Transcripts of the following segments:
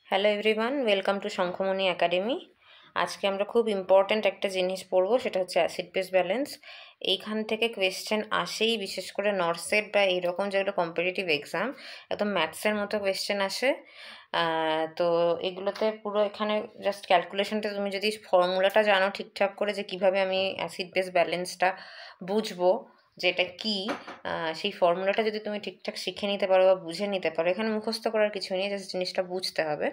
Hello everyone, welcome to Shankhamani academy. আজকে আমরা খুব ইম্পর্ট্যান্ট একটা জিনিস পড়বো, সেটা হচ্ছে অ্যাসিড বেস ব্যালেন্স। এইখান থেকে কোয়েশ্চেন আসেই, বিশেষ করে নর্সেট বা এইরকম যেগুলো কম্পিটিটিভ এক্সাম, একদম ম্যাথসের মতো কোয়েশ্চেন আসে। তো এগুলোতে পুরো এখানে জাস্ট ক্যালকুলেশনটা, তুমি যদি ফর্মুলাটা জানো ঠিকঠাক করে যে কিভাবে আমি অ্যাসিড বেস ব্যালেন্সটা বুঝবো যে এটা কী, সেই ফর্মুলাটা যদি তুমি ঠিকঠাক শিখে নিতে পারো বা বুঝে নিতে পারো, এখানে মুখস্থ করার কিছু নেই, জাস্ট জিনিসটা বুঝতে হবে।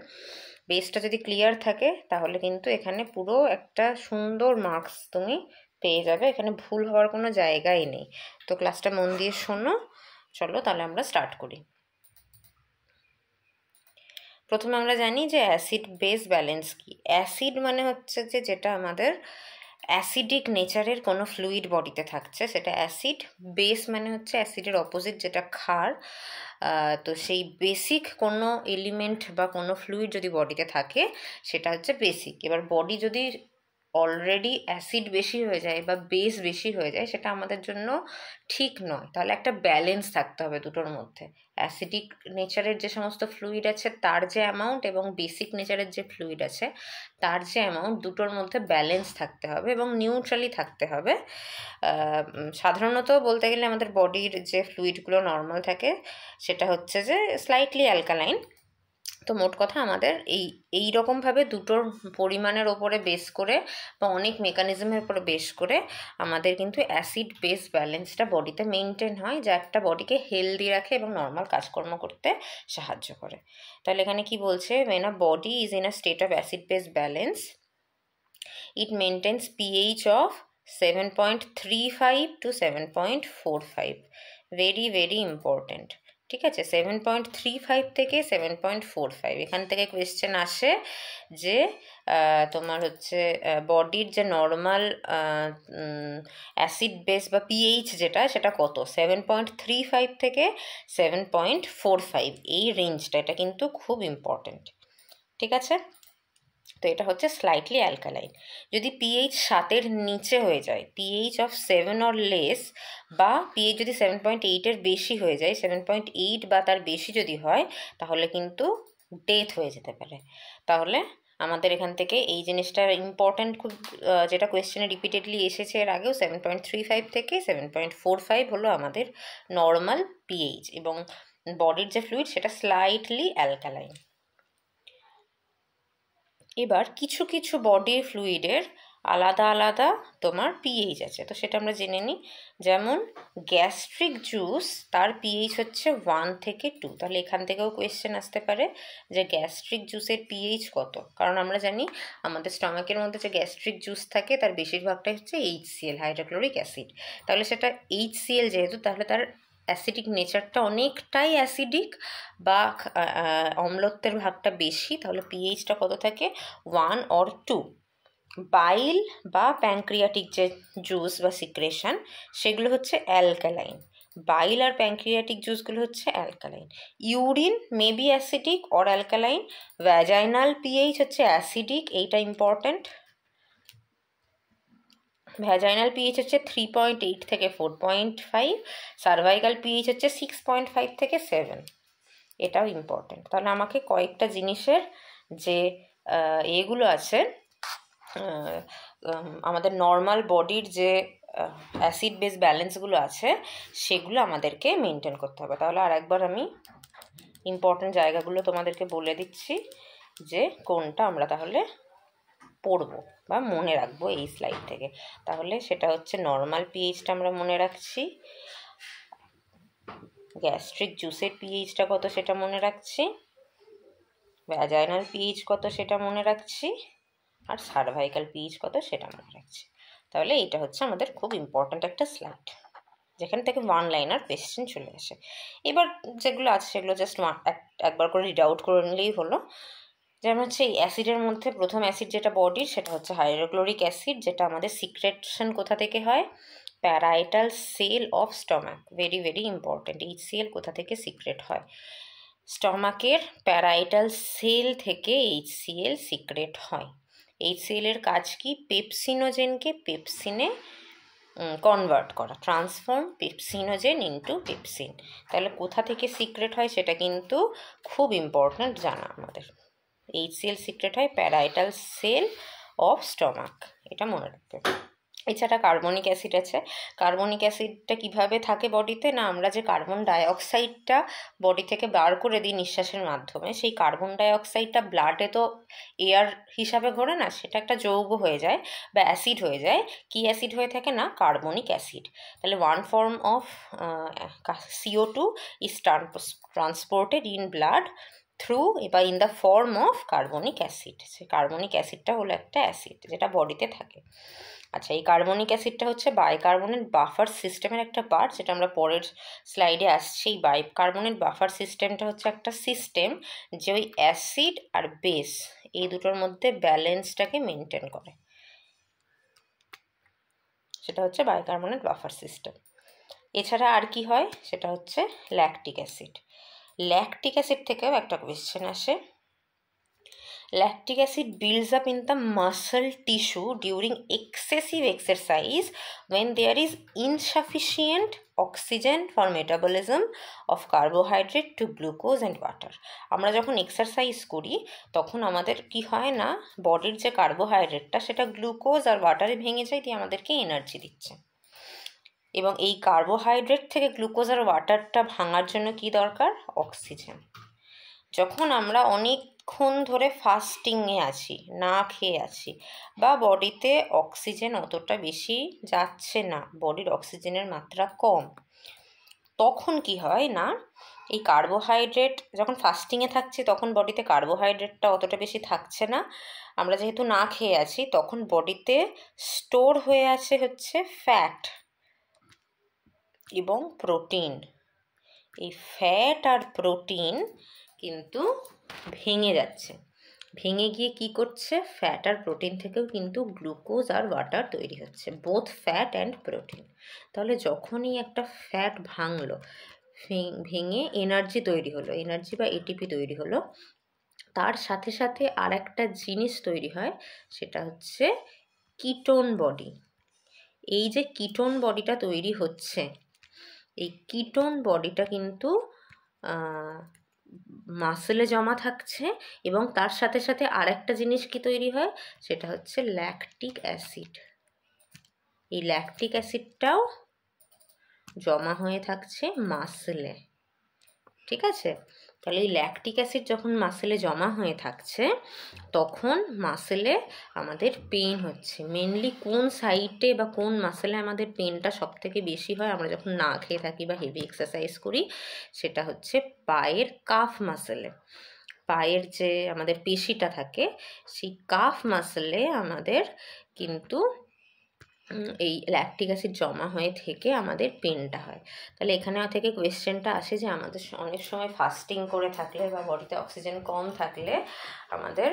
বেসটা যদি ক্লিয়ার থাকে তাহলে কিন্তু এখানে পুরো একটা সুন্দর মার্কস তুমি পেয়ে যাবে, এখানে ভুল হওয়ার কোনো জায়গাই নেই। তো ক্লাসটা মন দিয়ে শোনো। চলো তাহলে আমরা স্টার্ট করি। প্রথমে আমরা জানি যে অ্যাসিড বেস ব্যালেন্স কি। অ্যাসিড মানে হচ্ছে যে যেটা আমাদের অ্যাসিডিক নেচারের কোনো ফ্লুইড বডিতে থাকছে সেটা অ্যাসিড। বেস মানে হচ্ছে অ্যাসিডের অপোজিট যেটা ক্ষার। তো সেই বেসিক কোনো এলিমেন্ট বা কোনো ফ্লুইড যদি বডিতে থাকে সেটা হচ্ছে বেসিক। এবার বডি যদি অলরেডি অ্যাসিড বেশি হয়ে যায় বা বেস বেশি হয়ে যায়, সেটা আমাদের জন্য ঠিক নয়। তাহলে একটা ব্যালেন্স থাকতে হবে দুটোর মধ্যে। অ্যাসিডিক নেচারের যে সমস্ত ফ্লুইড আছে তার যে অ্যামাউন্ট, এবং বেসিক নেচারের যে ফ্লুইড আছে তার যে অ্যামাউন্ট, দুটোর মধ্যে ব্যালেন্স থাকতে হবে এবং নিউট্রালি থাকতে হবে। সাধারণত বলতে গেলে আমাদের বডির যে ফ্লুইডগুলো নর্মাল থাকে সেটা হচ্ছে যে স্লাইটলি অ্যালকালাইন। তো মোট কথা আমাদের এই রকমভাবে দুটোর পরিমাণের ওপরে বেস করে বা অনেক মেকানিজমের উপরে বেস করে আমাদের কিন্তু অ্যাসিড বেস ব্যালেন্সটা বডিতে মেনটেন হয়, যা একটা বডিকে হেলদি রাখে এবং নর্মাল কাজকর্ম করতে সাহায্য করে। তাহলে এখানে কি বলছে, when a body is in a state of acid base balance, it maintains pH of 7.35 to 7.45. Very very important. ঠিক আছে, 7.35 থেকে 7.45। এখান থেকে কোয়েশ্চেন আসে যে তোমার হচ্ছে বডির যে নর্মাল অ্যাসিড বেস বা পিএইচ যেটা, সেটা কত, 7.35 থেকে 7.45, এই রেঞ্জটা, এটা কিন্তু খুব ইম্পর্টেন্ট। ঠিক আছে, তো এটা হচ্ছে স্লাইটলি অ্যালকালাইন। যদি পিএইচ 7-এর নিচে হয়ে যায়, পিএইচ অফ 7 অর লেস, বা পিএইচ যদি 7.8-এর বেশি হয়ে যায়, 7.8 বা তার বেশি যদি হয়, তাহলে কিন্তু ডেথ হয়ে যেতে পারে। তাহলে আমাদের এখান থেকে এই জিনিসটা ইম্পর্ট্যান্ট খুব, যেটা কোয়েশ্চেনে রিপিটেডলি এসেছে এর আগেও, 7.35 থেকে 7.45 হলো আমাদের নর্মাল পিএইচ, এবং বডির যে ফ্লুইড সেটা স্লাইটলি অ্যালকালাইন। এবার কিছু কিছু বডি ফ্লুইডের আলাদা আলাদা তোমার পিএইচ আছে, তো সেটা আমরা জেনে নিই। যেমন গ্যাস্ট্রিক জুস, তার পিএইচ হচ্ছে 1 থেকে 2। তাহলে এখান থেকেও কোয়েশ্চেন আসতে পারে যে গ্যাস্ট্রিক জুসের পিএইচ কত, কারণ আমরা জানি আমাদের স্টমাকের মধ্যে যে গ্যাস্ট্রিক জুস থাকে তার বেশিরভাগটাই হচ্ছে HCl, হাইড্রোক্লোরিক অ্যাসিড। তাহলে সেটা HCl যেহেতু, তাহলে তার অ্যাসিডিক নেচারটা অনেকটাই অ্যাসিডিক বা অম্লত্বের ভাগটা বেশি। তাহলে পিএইচটা কত থাকে, 1 or 2। বাইল বা প্যানক্রিয়াটিক যে জুস বা সিক্রেশন, সেগুলো হচ্ছে অ্যালকালাইন। বাইল আর প্যানক্রিয়াটিক জুসগুলো হচ্ছে alkaline. Urine may be acidic or alkaline. Vaginal pH হচ্ছে অ্যাসিডিক, এইটা ইম্পর্ট্যান্ট। ভ্যাজাইনাল পিএইচ হচ্ছে 3.8 থেকে 4.5। সার্ভাইকাল পিএইচ হচ্ছে 6.5 থেকে 7। এটাও ইম্পর্ট্যান্ট। তাহলে আমাকে কয়েকটা জিনিসের যে এগুলো আছে, আমাদের নর্মাল বডির যে অ্যাসিড বেস ব্যালেন্সগুলো আছে, সেগুলো আমাদেরকে মেনটেন করতে হবে। তাহলে আর একবার আমি ইম্পর্ট্যান্ট জায়গাগুলো তোমাদেরকে বলে দিচ্ছি যে কোনটা আমরা তাহলে পড়বো বা মনে রাখবো এই স্লাইড থেকে। তাহলে সেটা হচ্ছে নর্মাল পিএইচটা আমরা মনে রাখছি, গ্যাস্ট্রিক জুসের পিএইচটা কত সেটা মনে রাখছি, ভ্যাজাইনাল পিএইচ কত সেটা মনে রাখছি, আর সার্ভাইকাল পিএইচ কত সেটা মনে রাখছি। তাহলে এটা হচ্ছে আমাদের খুব ইম্পর্ট্যান্ট একটা স্লাইড, যেখান থেকে 1 লাইনার কোয়েশ্চেন চলে আসে। এবার যেগুলো আছে সেগুলো জাস্ট একবার করে রিড আউট করে নিলেই হলো। যেমন হচ্ছে এই অ্যাসিডের মধ্যে প্রথম অ্যাসিড যেটা বডির, সেটা হচ্ছে হাইড্রোক্লোরিক অ্যাসিড, যেটা আমাদের সিক্রেশন কোথা থেকে হয়, parietal sell of stomach. Very very important, HCl কোথা থেকে সিক্রেট হয়, স্টমাকের প্যারাইটাল সেল থেকে HCl সিক্রেট হয়। HCl এর কাজ কি, পেপসিনোজেনকে পেপসিনে কনভার্ট করা, ট্রান্সফর্ম পেপসিনোজেন ইনটু পেপসিন। তাহলে কোথা থেকে সিক্রেট হয় সেটা কিন্তু খুব ইম্পর্ট্যান্ট জানা আমাদের। HCl সিক্রেট হয় প্যারাইটাল সেল অফ স্টমাক, এটা মনে রাখবে। এছাড়া কার্বনিক অ্যাসিড আছে। কার্বনিক অ্যাসিডটা কিভাবে থাকে বডিতে, না আমরা যে কার্বন ডাইঅক্সাইডটা বডি থেকে বার করে দিই নিঃশ্বাসের মাধ্যমে, সেই কার্বন ডাইঅক্সাইডটা ব্লাডে তো এয়ার হিসাবে ঘোরে না, সেটা একটা যৌগ হয়ে যায় বা অ্যাসিড হয়ে যায়। কি অ্যাসিড হয়ে থাকে না, কার্বনিক অ্যাসিড। তাহলে one form of CO2 is transported in blood through বা in the form of carbonic acid. সে কার্বনিক অ্যাসিডটা হলো একটা অ্যাসিড যেটা বডিতে থাকে। আচ্ছা, এই কার্বনিক অ্যাসিডটা হচ্ছে বাইকার্বনেট বাফার সিস্টেমের একটা পার্ট, যেটা আমরা পরের স্লাইডে আসছি। এই বাইকার্বনেট বাফার সিস্টেমটা হচ্ছে একটা সিস্টেম যে ওই অ্যাসিড আর বেস এই দুটোর মধ্যে ব্যালেন্সটাকে মেনটেন করে, সেটা হচ্ছে বাইকার্বনেট বাফার সিস্টেম। এছাড়া আর কি হয়, সেটা হচ্ছে ল্যাকটিক অ্যাসিড। ল্যাকটিক অ্যাসিড থেকেও একটা কোয়েশ্চেন আসে। Lactic acid builds up in the muscle tissue during excessive exercise when there is insufficient oxygen for metabolism of carbohydrate to glucose and water. আমরা যখন এক্সারসাইজ করি তখন আমাদের কি হয় না, বডির যে কার্বোহাইড্রেটটা সেটা গ্লুকোজ আর ওয়াটারে ভেঙে যায়, দিয়ে আমাদেরকে এনার্জি দিচ্ছে। এবং এই কার্বোহাইড্রেট থেকে গ্লুকোজ আর ওয়াটারটা ভাঙার জন্য কি দরকার, অক্সিজেন। যখন আমরা অনেকক্ষণ ধরে ফাস্টিংয়ে আছি, না খেয়ে আছি, বা বডিতে অক্সিজেন অতটা বেশি যাচ্ছে না, বডির অক্সিজেনের মাত্রা কম, তখন কি হয় না, এই কার্বোহাইড্রেট যখন ফাস্টিংয়ে থাকছি তখন বডিতে কার্বোহাইড্রেটটা অতটা বেশি থাকছে না, আমরা যেহেতু না খেয়ে আছি, তখন বডিতে স্টোর হয়ে আছে হচ্ছে ফ্যাট এবং প্রোটিন। এই ফ্যাট আর প্রোটিন কিন্তু ভেঙে যাচ্ছে, ভেঙে গিয়ে কি করছে, ফ্যাট আর প্রোটিন থেকেও কিন্তু গ্লুকোজ আর ওয়াটার তৈরি হচ্ছে, বোথ ফ্যাট অ্যান্ড প্রোটিন। তাহলে যখনই একটা ফ্যাট ভাঙলো, ভেঙে এনার্জি তৈরি হলো, এনার্জি বা এটিপি তৈরি হলো, তার সাথে সাথে আর একটা জিনিস তৈরি হয়, সেটা হচ্ছে কিটোন বডি। এই যে কিটোন বডিটা তৈরি হচ্ছে, এই কিটোন বডিটা কিন্তু মাসেলে জমা থাকছে, এবং তার সাথে সাথে আর একটা জিনিস কি তৈরি হয়, সেটা হচ্ছে ল্যাকটিক অ্যাসিড। এই ল্যাকটিক অ্যাসিডটাও জমা হয়ে থাকছে মাসেলে, ঠিক আছে। তাহলে এই ল্যাকটিক অ্যাসিড যখন মাসেলে জমা হয়ে থাকছে, তখন মাসেলে আমাদের পেন হচ্ছে। মেনলি কোন সাইডে বা কোন মাসেলে আমাদের পেনটা সব থেকে বেশি হয় আমরা যখন না খেয়ে থাকি বা হেভি এক্সারসাইজ করি, সেটা হচ্ছে পায়ের কাফ মাসেলে। পায়ের যে আমাদের পেশিটা থাকে, সেই কাফ মাসেলে আমাদের কিন্তু এই ল্যাকটিক অ্যাসিড জমা হয়ে থেকে আমাদের পেনটা হয়। তাহলে এখানে থেকে কোয়েশ্চেনটা আসে যে আমাদের অনেক সময় ফাস্টিং করে থাকলে বা বডিতে অক্সিজেন কম থাকলে আমাদের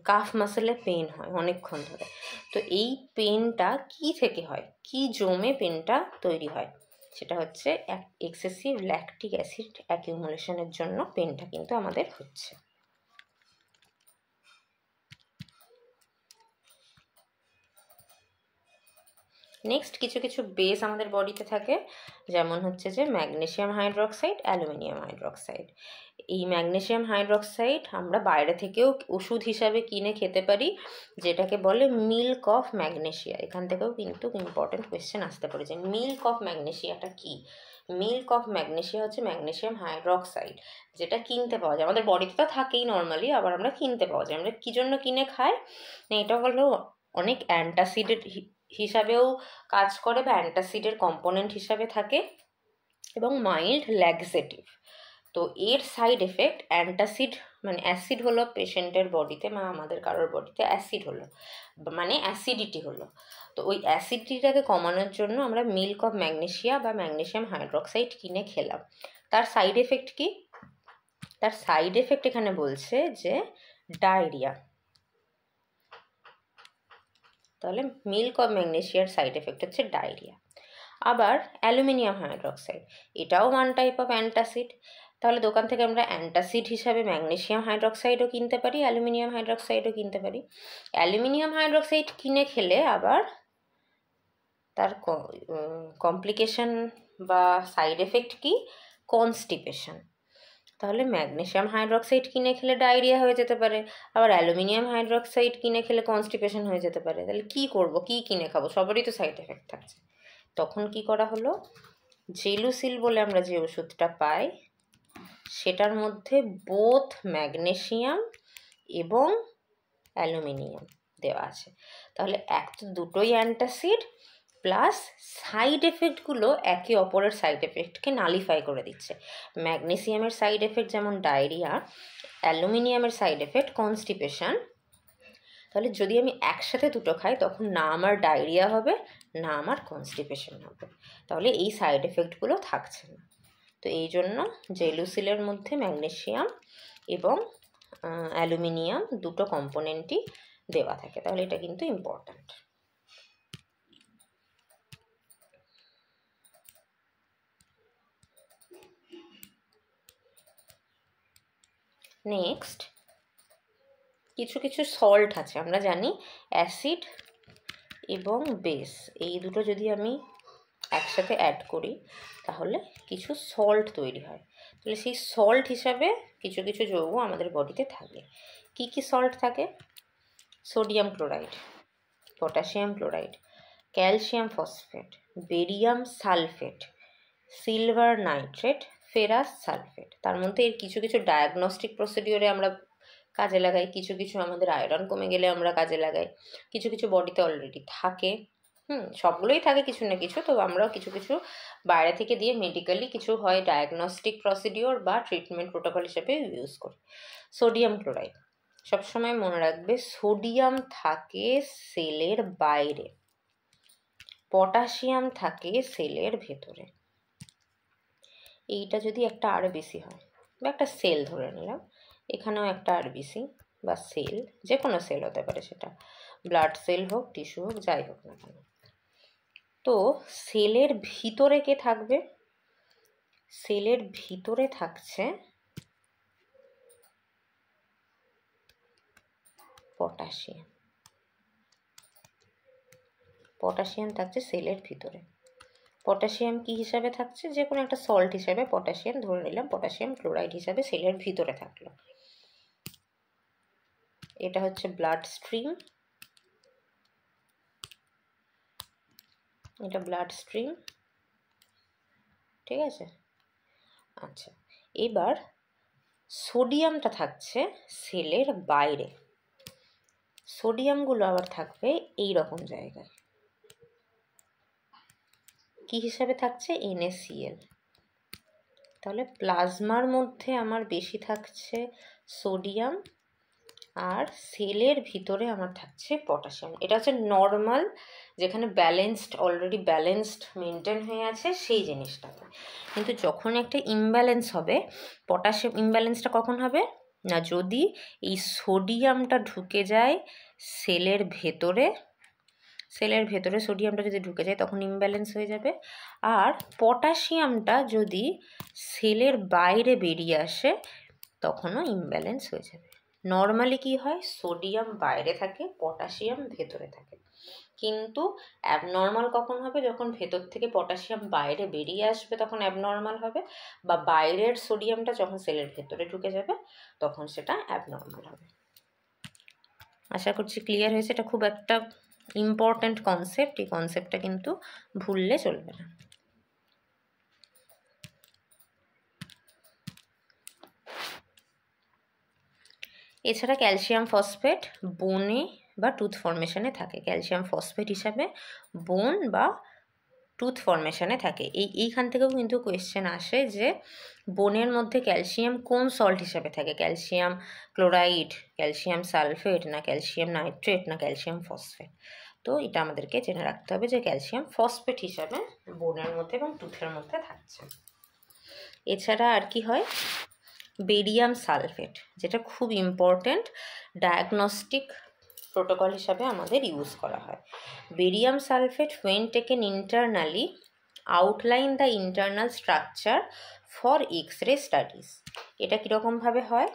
কাফ মাসেলে পেন হয় অনেকক্ষণ ধরে। তো এই পেনটা কি থেকে হয়, কি জমে পেনটা তৈরি হয়, সেটা হচ্ছে এক্সেসিভ ল্যাকটিক অ্যাসিড অ্যাকিউমুলেশনের জন্য পেনটা কিন্তু আমাদের হচ্ছে। নেক্সট কিছু কিছু বেস আমাদের বডিতে থাকে, যেমন হচ্ছে যে ম্যাগনেসিয়াম হাইড্রক্সাইড, অ্যালুমিনিয়াম হাইড্রক্সাইড। এই ম্যাগনেসিয়াম হাইড্রক্সাইড আমরা বাইরে থেকেও ওষুধ হিসাবে কিনে খেতে পারি, যেটাকে বলে মিল্ক অফ ম্যাগনেসিয়া। এখান থেকেও কিন্তু ইম্পর্টেন্ট কোয়েশ্চেন আসতে পারে যে মিল্ক অফ ম্যাগনেসিয়াটা কী। মিল্ক অফ ম্যাগনেসিয়া হচ্ছে ম্যাগনেসিয়াম হাইড্রক্সাইড, যেটা কিনতে পাওয়া যায়, আমাদের বডিতে তো থাকেই নর্মালি, আবার আমরা কিনতে পাওয়া যায়। আমরা কী জন্য কিনে খাই, এটা হলো অনেক অ্যান্টাসিডের হিসাবেও কাজ করে বা অ্যান্টাসিডের কম্পোনেন্ট হিসাবে থাকে, এবং মাইল্ড ল্যাক্সেটিভ। তো এর সাইড এফেক্ট, অ্যান্টাসিড মানে অ্যাসিড হলো পেশেন্টের বডিতে বা আমাদের কারোর বডিতে অ্যাসিড হলো, মানে অ্যাসিডিটি হলো। তো ওই অ্যাসিডিটিটাকে কমানোর জন্য আমরা মিল্ক অফ ম্যাগনেসিয়া বা ম্যাগনেসিয়াম হাইড্রক্সাইড কিনে খেলাম। তার সাইড এফেক্ট কি, তার সাইড এফেক্ট এখানে বলছে যে ডায়রিয়া। তাহলে মিল্ক অফ ম্যাগনেসিয়ার সাইড এফেক্ট হচ্ছে ডায়রিয়া। আবার অ্যালুমিনিয়াম হাইড্রক্সাইড, এটাও ওয়ান টাইপ অফ অ্যান্টাসিড। তাহলে দোকান থেকে আমরা অ্যান্টাসিড হিসাবে ম্যাগনেসিয়াম হাইড্রক্সাইডও কিনতে পারি, অ্যালুমিনিয়াম হাইড্রক্সাইডও কিনতে পারি। অ্যালুমিনিয়াম হাইড্রক্সাইড কিনে খেলে আবার তার কমপ্লিকেশন বা সাইড এফেক্ট কি, কনস্টিপেশন। তাহলে ম্যাগনেসিয়াম হাইড্রক্সাইড কিনে খেলে ডায়রিয়া হয়ে যেতে পারে, আবার অ্যালুমিনিয়াম হাইড্রক্সাইড কিনে খেলে কনস্টিপেশন হয়ে যেতে পারে। তাহলে কি করব, কি কিনে খাবো? সবারই তো সাইড এফেক্ট থাকছে। তখন কি করা হলো, জেলুসিল বলে আমরা যে ওষুধটা পাই সেটার মধ্যে বোথ ম্যাগনেসিয়াম এবং অ্যালুমিনিয়াম দেওয়া আছে। তাহলে এক তো দুটোই অ্যান্টাসিড, প্লাস সাইড এফেক্টগুলো একে অপরের সাইড এফেক্টকে নালিফাই করে দিচ্ছে। ম্যাগনেসিয়ামের সাইড এফেক্ট যেমন ডায়রিয়া, অ্যালুমিনিয়ামের সাইড এফেক্ট কনস্টিপেশন। তাহলে যদি আমি একসাথে দুটো খাই তখন না আমার ডায়রিয়া হবে না আমার কনস্টিপেশন হবে, তাহলে এই সাইড এফেক্টগুলো থাকছে না। তো এই জন্য জেলুসিলের মধ্যে ম্যাগনেসিয়াম এবং অ্যালুমিনিয়াম দুটো কম্পোনেন্টই দেওয়া থাকে। তাহলে এটা কিন্তু ইম্পর্ট্যান্ট। নেক্সট, কিছু কিছু সল্ট আছে। আমরা জানি অ্যাসিড এবং বেস এই দুটো যদি আমি একসাথে অ্যাড করি তাহলে কিছু সল্ট তৈরি হয়। তাহলে সেই সল্ট হিসাবে কিছু কিছু যৌগ আমাদের বডিতে থাকে। কি কি সল্ট থাকে? Sodium chloride, potassium chloride, calcium phosphate, barium sulphate, silver nitrate, ferrous sulphate. তার মধ্যে এর কিছু কিছু ডায়াগনস্টিক প্রসিডিওরে আমরা কাজে লাগাই, কিছু কিছু আমাদের আয়রন কমে গেলে আমরা কাজে লাগাই, কিছু কিছু বডিতে অলরেডি থাকে। সবগুলোই থাকে কিছু না কিছু, তো আমরাও কিছু কিছু বাইরে থেকে দিয়ে মেডিকেলি কিছু হয় ডায়াগনস্টিক প্রসিডিওর বা ট্রিটমেন্ট প্রোটোকল হিসেবে ইউজ করি। সোডিয়াম ক্লোরাইড, সবসময় মনে রাখবে সোডিয়াম থাকে সেলের বাইরে, পটাশিয়াম থাকে সেলের ভেতরে। এইটা যদি একটা আরবিসি হয় বা একটা সেল ধরে নিলাম, এখানেও একটা আরবিসি বা সেল, যে কোনো সেল হতে পারে, সেটা ব্লাড সেল হোক, টিস্যু হোক, যাই হোক না কেন। তো সেলের ভিতরে কে থাকবে? সেলের ভিতরে থাকছে পটাশিয়াম। পটাশিয়াম থাকছে সেলের ভিতরে। পটাশিয়াম কি হিসাবে থাকছে? যে কোনো একটা সল্ট হিসাবে পটাশিয়াম ধরে নিলাম, পটাশিয়াম ক্লোরাইড হিসাবে সেলের ভিতরে থাকলো। এটা হচ্ছে ব্লাড স্ট্রিম, এটা ব্লাড স্ট্রিম, ঠিক আছে? আচ্ছা, এবার সোডিয়ামটা থাকছে সেলের বাইরে। সোডিয়ামগুলো আবার থাকবে এই রকম জায়গায়, কি হিসাবে থাকছে? NaCl। তাহলে প্লাজমার মধ্যে আমার বেশি থাকছে সোডিয়াম, আর সেলের ভিতরে আমার থাকছে পটাশিয়াম। এটা হচ্ছে নর্মাল, যেখানে ব্যালেন্সড, অলরেডি ব্যালেন্সড মেনটেন হয়ে আছে সেই জিনিসটা। কিন্তু যখন একটা ইমব্যালেন্স হবে, পটাশিয়াম ইমব্যালেন্সটা কখন হবে না, যদি এই সোডিয়ামটা ঢুকে যায় সেলের ভেতরে, সেলের ভেতরে সোডিয়ামটা যদি ঢুকে যায় তখন ইমব্যালেন্স হয়ে যাবে। আর পটাশিয়ামটা যদি সেলের বাইরে বেরিয়ে আসে তখনও ইমব্যালেন্স হয়ে যাবে। নর্মালি কি হয়, সোডিয়াম বাইরে থাকে, পটাশিয়াম ভেতরে থাকে। কিন্তু অ্যাবনর্মাল কখন হবে? যখন ভেতর থেকে পটাশিয়াম বাইরে বেরিয়ে আসবে তখন অ্যাবনর্মাল হবে, বা বাইরের সোডিয়ামটা যখন সেলের ভেতরে ঢুকে যাবে তখন সেটা অ্যাবনর্মাল হবে। আশা করছি ক্লিয়ার হয়েছে। এটা খুব একটা ইম্পর্ট্যান্ট কনসেপ্ট, এই কনসেপ্টটা কিন্তু ভুললে চলবে না। এছাড়া ক্যালসিয়াম ফসফেট বোনে বা টুথ ফর্মেশনে থাকে। ক্যালসিয়াম ফসফেট হিসাবে বোন বা টুথ ফর্মেশনে থাকে। এইখান থেকেও কিন্তু কোয়েশ্চেন আসে যে বোনের মধ্যে ক্যালসিয়াম কোন সল্ট হিসাবে থাকে, ক্যালসিয়াম ক্লোরাইড, ক্যালসিয়াম সালফেট, না ক্যালসিয়াম নাইট্রেট, না ক্যালসিয়াম ফসফেট। তো এটা আমাদেরকে জেনে রাখতে হবে যে ক্যালসিয়াম ফসফেট হিসাবে বোনের মধ্যে এবং টুথের মধ্যে থাকছে। এছাড়া আর কি হয়, বেরিয়াম সালফেট, যেটা খুব ইম্পর্ট্যান্ট ডায়াগনস্টিক প্রোটোকল হিসাবে আমাদের ইউজ করা হয়। Barium sulphate when taken internally outline the internal structure for X-ray studies। এটা কীরকমভাবে হয়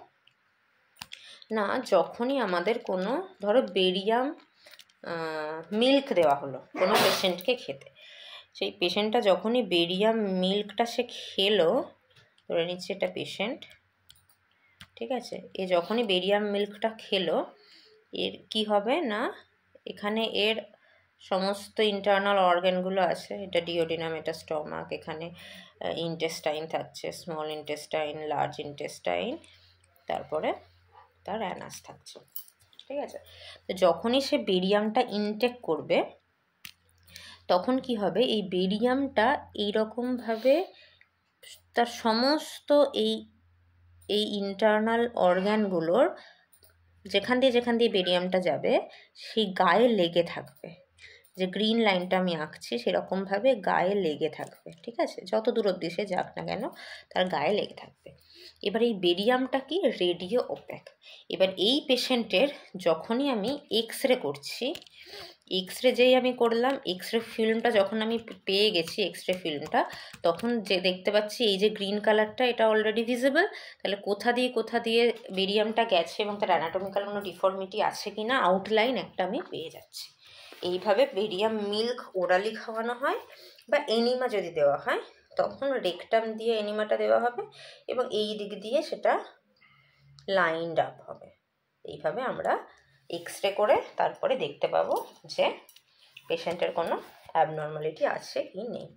না, যখনই আমাদের কোনো, ধরো বেরিয়াম মিল্ক দেওয়া হলো কোনো পেশেন্টকে খেতে, সেই পেশেন্টটা যখনই বেরিয়াম মিল্কটা সে খেলো, ধরে নিচ্ছে এটা পেশেন্ট, ঠিক আছে। এ যখনই বেরিয়াম মিল্কটা খেলো এর কি হবে না, এখানে এর সমস্ত ইন্টারনাল অর্গানগুলো আছে, এটা ডিওডিনাম, এটা স্টমাক, এখানে ইন্টেস্টাইন থাকছে, স্মল ইন্টেস্টাইন, লার্জ ইন্টেস্টাইন, তারপরে তার অ্যানাস থাকছে। ঠিক আছে। তো যখনই সে বেরিয়ামটা ইনটেক করবে তখন কি হবে, এই বেরিয়ামটা এইরকমভাবে তার সমস্ত এই ইন্টারনাল অর্গানগুলোর যেখান দিয়ে বেরিয়ামটা যাবে সেই গায়ে লেগে থাকবে। যে গ্রিন লাইনটা আমি আঁকছি সেরকমভাবে গায়ে লেগে থাকবে। ঠিক আছে, যত দূর অব্দি সে যাক না কেন তার গায়ে লেগে থাকবে। এবার এই বেরিয়ামটা কি, রেডিও ওপ্যাক। এবার এই পেশেন্টের যখনই আমি এক্স রে করছি, এক্স রে যেই আমি করলাম, এক্স রে ফিল্মটা যখন আমি পেয়ে গেছি, এক্স রে ফিল্মটা, তখন যে দেখতে পাচ্ছি এই যে গ্রিন কালারটা এটা অলরেডি ভিজিবল। তাহলে কোথা দিয়ে বেরিয়ামটা গেছে এবং তার অ্যানাটমিক্যাল কোনো ডিফর্মিটি আছে কি না আউটলাইন একটা আমি পেয়ে যাচ্ছি। এইভাবে বেরিয়াম মিল্ক ওরালি খাওয়ানো হয়, বা এনিমা যদি দেওয়া হয় তখন রেকটাম দিয়ে এনিমাটা দেওয়া হবে এবং এই দিক দিয়ে সেটা লাইনড আপ হবে। এইভাবে আমরা এক্স রে করে তারপরে দেখতে পাবো যে পেশেন্টের কোনো অ্যাবনর্মালিটি আছে কি নেই।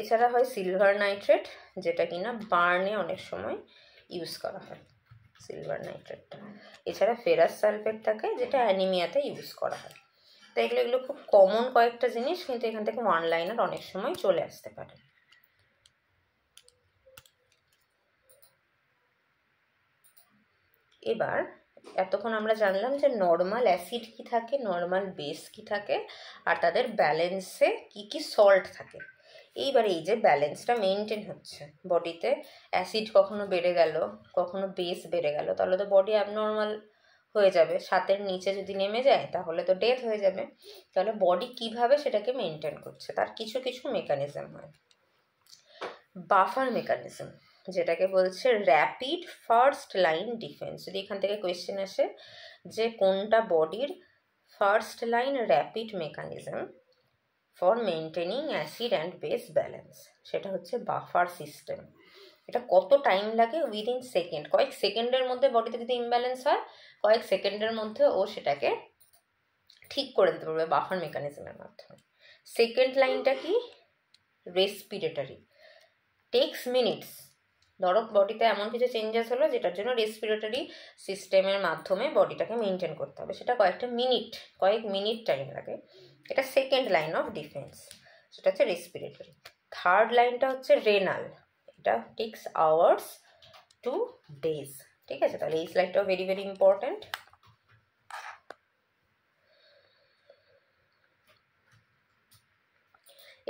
এছাড়া হয় সিলভার নাইট্রেট, যেটা কিনা বার্নে অনেক সময় ইউজ করা হয় সিলভার নাইট্রেটটা। এছাড়া ফেরাস সালফেট থাকে, যেটা অ্যানিমিয়াতে ইউজ করা হয়। তো এগুলো খুব কমন কয়েকটা জিনিস, কিন্তু এখান থেকে ওয়ান লাইনার অনেক সময় চলে আসতে পারে। এবার এতক্ষণ আমরা জানলাম যে নর্মাল অ্যাসিড কি থাকে, নর্মাল বেস কি থাকে, আর তাদের ব্যালেন্সে কি কি সল্ট থাকে। এইবার এই যে ব্যালেন্সটা মেনটেন হচ্ছে বডিতে, অ্যাসিড কখনো বেড়ে গেল, কখনো বেস বেড়ে গেল, তাহলে তো বডি অ্যাবনর্মাল হয়ে যাবে। 7-এর নিচে যদি নেমে যায় তাহলে তো ডেথ হয়ে যাবে। তাহলে বডি কিভাবে সেটাকে মেনটেন করছে, তার কিছু কিছু মেকানিজম হয়। বাফার মেকানিজম, যেটাকে বলছে র্যাপিড ফার্স্ট লাইন ডিফেন্স। যদি এখান থেকে কোয়েশ্চেন আসে যে কোনটা বডির first line rapid mechanism for maintaining acid and base balance, সেটা হচ্ছে বাফার সিস্টেম। এটা কত টাইম লাগে, উইদিন সেকেন্ড, কয়েক সেকেন্ডের মধ্যে বডিতে যদি ইমব্যালেন্স হয় কয়েক সেকেন্ডের মধ্যে ও সেটাকে ঠিক করে দিতে পারবে বাফার মেকানিজমের মাধ্যমে। সেকেন্ড লাইনটা কি, রেসপিরেটরি, টেক্স মিনিটস। ধরো বডিতে এমন কিছু চেঞ্জেস হলো যেটার জন্য রেসপিরেটরি সিস্টেমের মাধ্যমে বডিটাকে মেনটেন করতে হবে, সেটা কয়েক মিনিট টাইম লাগে। এটা সেকেন্ড লাইন অফ ডিফেন্স, সেটা হচ্ছে রেসপিরেটরি। থার্ড লাইনটা হচ্ছে রেনাল, এটা টেক্স আওয়ার্স টু ডেজ। ঠিক আছে, তাহলে এই স্লাইডটাও ভেরি ভেরি ইম্পর্ট্যান্ট।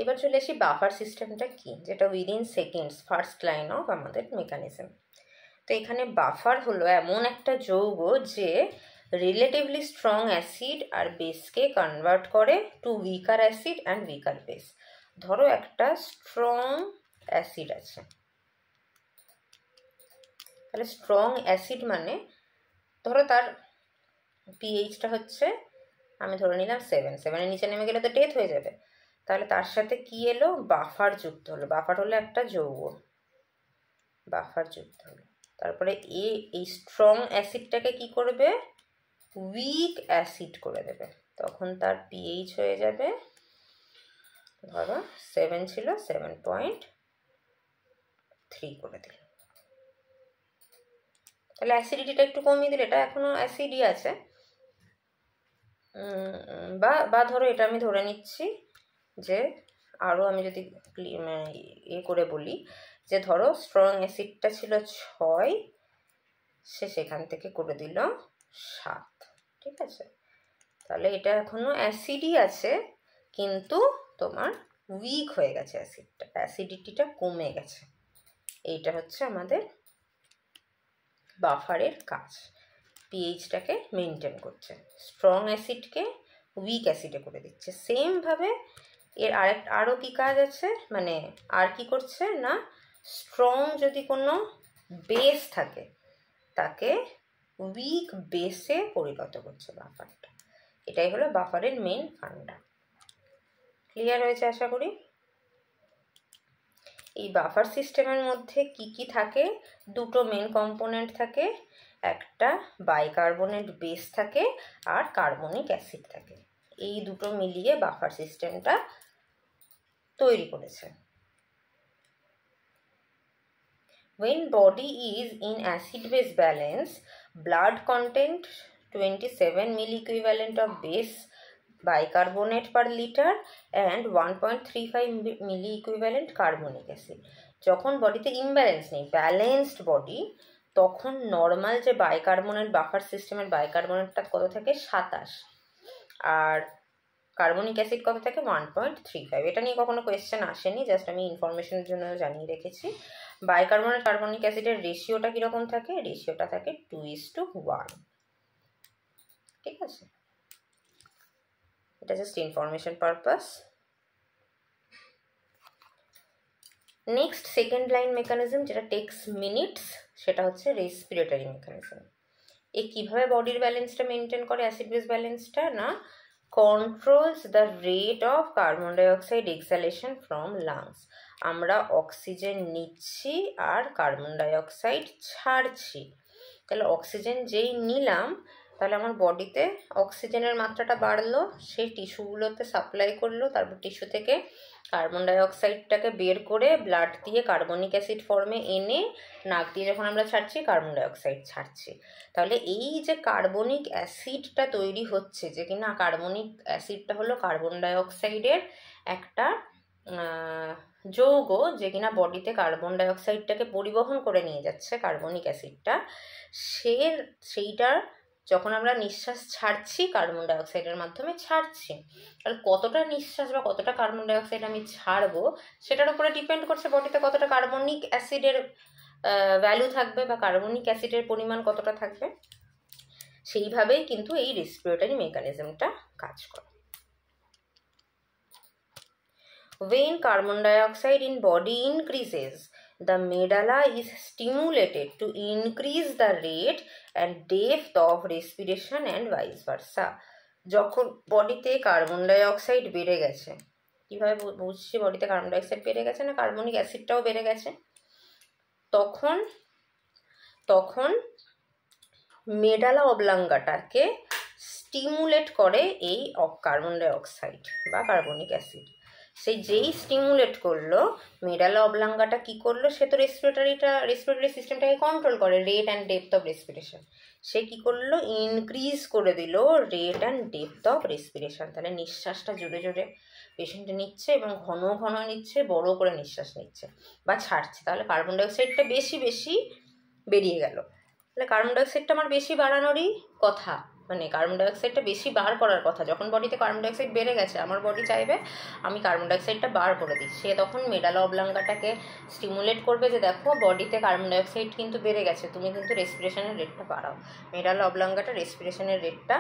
এবার চলে আসি বাফার সিস্টেমটা কি, যেটা within seconds first line of আমাদের মেকানিজম। তো এখানে বাফার হলো এমন একটা যৌগ যে রিলেটিভলি স্ট্রং অ্যাসিড আর বেসকে কনভার্ট করে to weaker acid and weaker base. ধরো একটা স্ট্রং অ্যাসিড আছে, তাহলে স্ট্রং অ্যাসিড মানে ধরো তার পিএইচটা হচ্ছে, আমি ধরে নিলাম 7-এর নিচে নেমে গেলে তো ডেথ হয়ে যাবে। তাহলে তার সাথে কি এলো, বাফার যুক্ত হলো। বাফার হলো একটা যৌগ, বাফার যুক্ত হলো। তারপরে এই স্ট্রং অ্যাসিডটাকে কি করবে, উইক অ্যাসিড করে দেবে। তখন তার পিএইচ হয়ে যাবে, ধরো 7 ছিল 7.3 করে দিল। তাহলে অ্যাসিডিটিটা একটু কমিয়ে দিলে, এটা এখনো অ্যাসিডই আছে। বা ধরো এটা আমি ধরে নিচ্ছি যে আরও আমি যদি করে বলি যে ধরো স্ট্রং অ্যাসিডটা ছিল 6, সে সেখান থেকে করে দিল 7। ঠিক আছে, তাহলে এটা এখনো অ্যাসিডই আছে কিন্তু তোমার উইক হয়ে গেছে, অ্যাসিডিটিটা কমে গেছে। এইটা হচ্ছে আমাদের বাফারের কাজ, পিএইচটাকে মেনটেন করছে, স্ট্রং অ্যাসিডকে উইক অ্যাসিডে করে দিচ্ছে। সেমভাবে এর আরও কি কাজ আছে, মানে আর কি করছে না, স্ট্রং যদি কোনো বেস থাকে তাকে উইক বেসে পরিণত করছে বাফারটা। এটাই হলো বাফারের মেন ফান্ডা। ক্লিয়ার হয়েছে আশা করি। এই বাফার সিস্টেমের মধ্যে কি থাকে, দুটো মেন কম্পোনেন্ট থাকে, একটা বাইকার্বনেট বেস থাকে আর কার্বনিক অ্যাসিড থাকে। এই দুটো মিলিয়ে বাফার সিস্টেমটা তৈরি করেছে। When body is in acid-base balance, blood content 27 milliequivalent of base bicarbonate per liter and 1.35 milliequivalent carbonic acid. যখন বডিতে ইমব্যালেন্স নেই, ব্যালেন্সড বডি, তখন নর্মাল যে বাইকার্বনেট বাফার সিস্টেমের বাইকার্বনেটটা কত থাকে 27, আর কার্বনিক অ্যাসিড কত থাকে 1.35। এটা নিয়ে কখনো কোয়েশ্চেন আসেনি, জাস্ট আমি ইনফরমেশনের জন্য জানিয়ে রেখেছি। বাইকার্বনেট কার্বনিক অ্যাসিডের রেশিওটা কীরকম থাকে, রেশিওটা থাকে 2:1। ঠিক আছে, এটা just information purpose. Next second line mechanism, যেটা টেক্স মিনিটস, সেটা হচ্ছে রেসপিরেটরি মেকানিজম। এ কীভাবে বডির ব্যালেন্সটা মেনটেন করে, অ্যাসিড বেস ব্যালেন্সটা, না controls the rate of carbon dioxide exhalation from lungs। আমরা অক্সিজেন নিচ্ছি আর কার্বন ডাইঅক্সাইড ছাড়ছি। তাহলে অক্সিজেন যেই নিলাম, তাহলে আমার বডিতে অক্সিজেনের মাত্রাটা বাড়লো, সেই টিস্যুগুলোতে সাপ্লাই করলো, তারপর টিস্যু থেকে কার্বন ডাইঅক্সাইডটাকে বের করে ব্লাড দিয়ে কার্বনিক অ্যাসিড ফর্মে এনে নাক দিয়ে যখন আমরা ছাড়ছি, কার্বন ডাইঅক্সাইড ছাড়ছি। তাহলে এই যে কার্বনিক অ্যাসিডটা তৈরি হচ্ছে, যে কিনা কার্বনিক অ্যাসিডটা হলো কার্বন ডাইঅক্সাইডের একটা যৌগ, যে কিনা বডিতে কার্বন ডাইঅক্সাইডটাকে পরিবহন করে নিয়ে যাচ্ছে কার্বনিক অ্যাসিডটা, সেইটার যখন আমরা নিঃশ্বাস ছাড়ছি কার্বন ডাইঅক্সাইডের মাধ্যমে ছাড়ছি, তাহলে কতটা নিঃশ্বাস বা কতটা কার্বন ডাইঅক্সাইড আমি ছাড়বো সেটার উপরে ডিপেন্ড করছে বডিতে কতটা কার্বনিক অ্যাসিডের ভ্যালু থাকবে বা কার্বনিক অ্যাসিডের পরিমাণ কতটা থাকবে। সেইভাবেই কিন্তু এই রেসপিরেটরি মেকানিজমটা কাজ করে। When carbon dioxide in body increases, the medulla is stimulated to increase the rate and depth of respiration and vice versa। যখন বডিতে কার্বন ডাইঅক্সাইড বেড়ে গেছে, কীভাবে বুঝছি বডিতে কার্বন ডাইঅক্সাইড বেড়ে গেছে, না কার্বনিক অ্যাসিডটাও বেড়ে গেছে, তখন মেডালা অবলাঙ্গাটাকে স্টিমুলেট করে এই কার্বন ডাইঅক্সাইড বা কার্বনিক অ্যাসিড। সেই যেই স্টিমুলেট করলো, মেডালা অবলাঙ্গাটা কি করলো, সে তো রেসপিরেটরি সিস্টেমটাকে কন্ট্রোল করে, rate and depth of respiration. সে কি করলো, ইনক্রিজ করে দিল rate and depth of respiration. তাহলে নিঃশ্বাসটা জোরে জোরে পেশেন্ট নিচ্ছে এবং ঘন ঘন নিচ্ছে, বড় করে নিঃশ্বাস নিচ্ছে বা ছাড়ছে। তাহলে কার্বন ডাইঅক্সাইডটা বেশি বেশি বেরিয়ে গেল। তাহলে কার্বন ডাইঅক্সাইডটা আমার বেশি বাড়ানোরই কথা, মানে কার্বন ডাইঅক্সাইডটা বেশি বার করার কথা। যখন বডিতে কার্বন ডাইঅক্সাইড বেড়ে গেছে, আমার বডি চাইবে আমি কার্বন ডাইঅক্সাইডটা বার করে দিই। সে তখন মেডালা অবলাঙ্গাটাকে স্টিমুলেট করবে যে দেখো বডিতে কার্বন ডাইঅক্সাইড কিন্তু বেড়ে গেছে, তুমি কিন্তু রেসপিরেশনের রেটটা বাড়াও। মেডালা অবলাঙ্গাটা রেসপিরেশনের রেটটা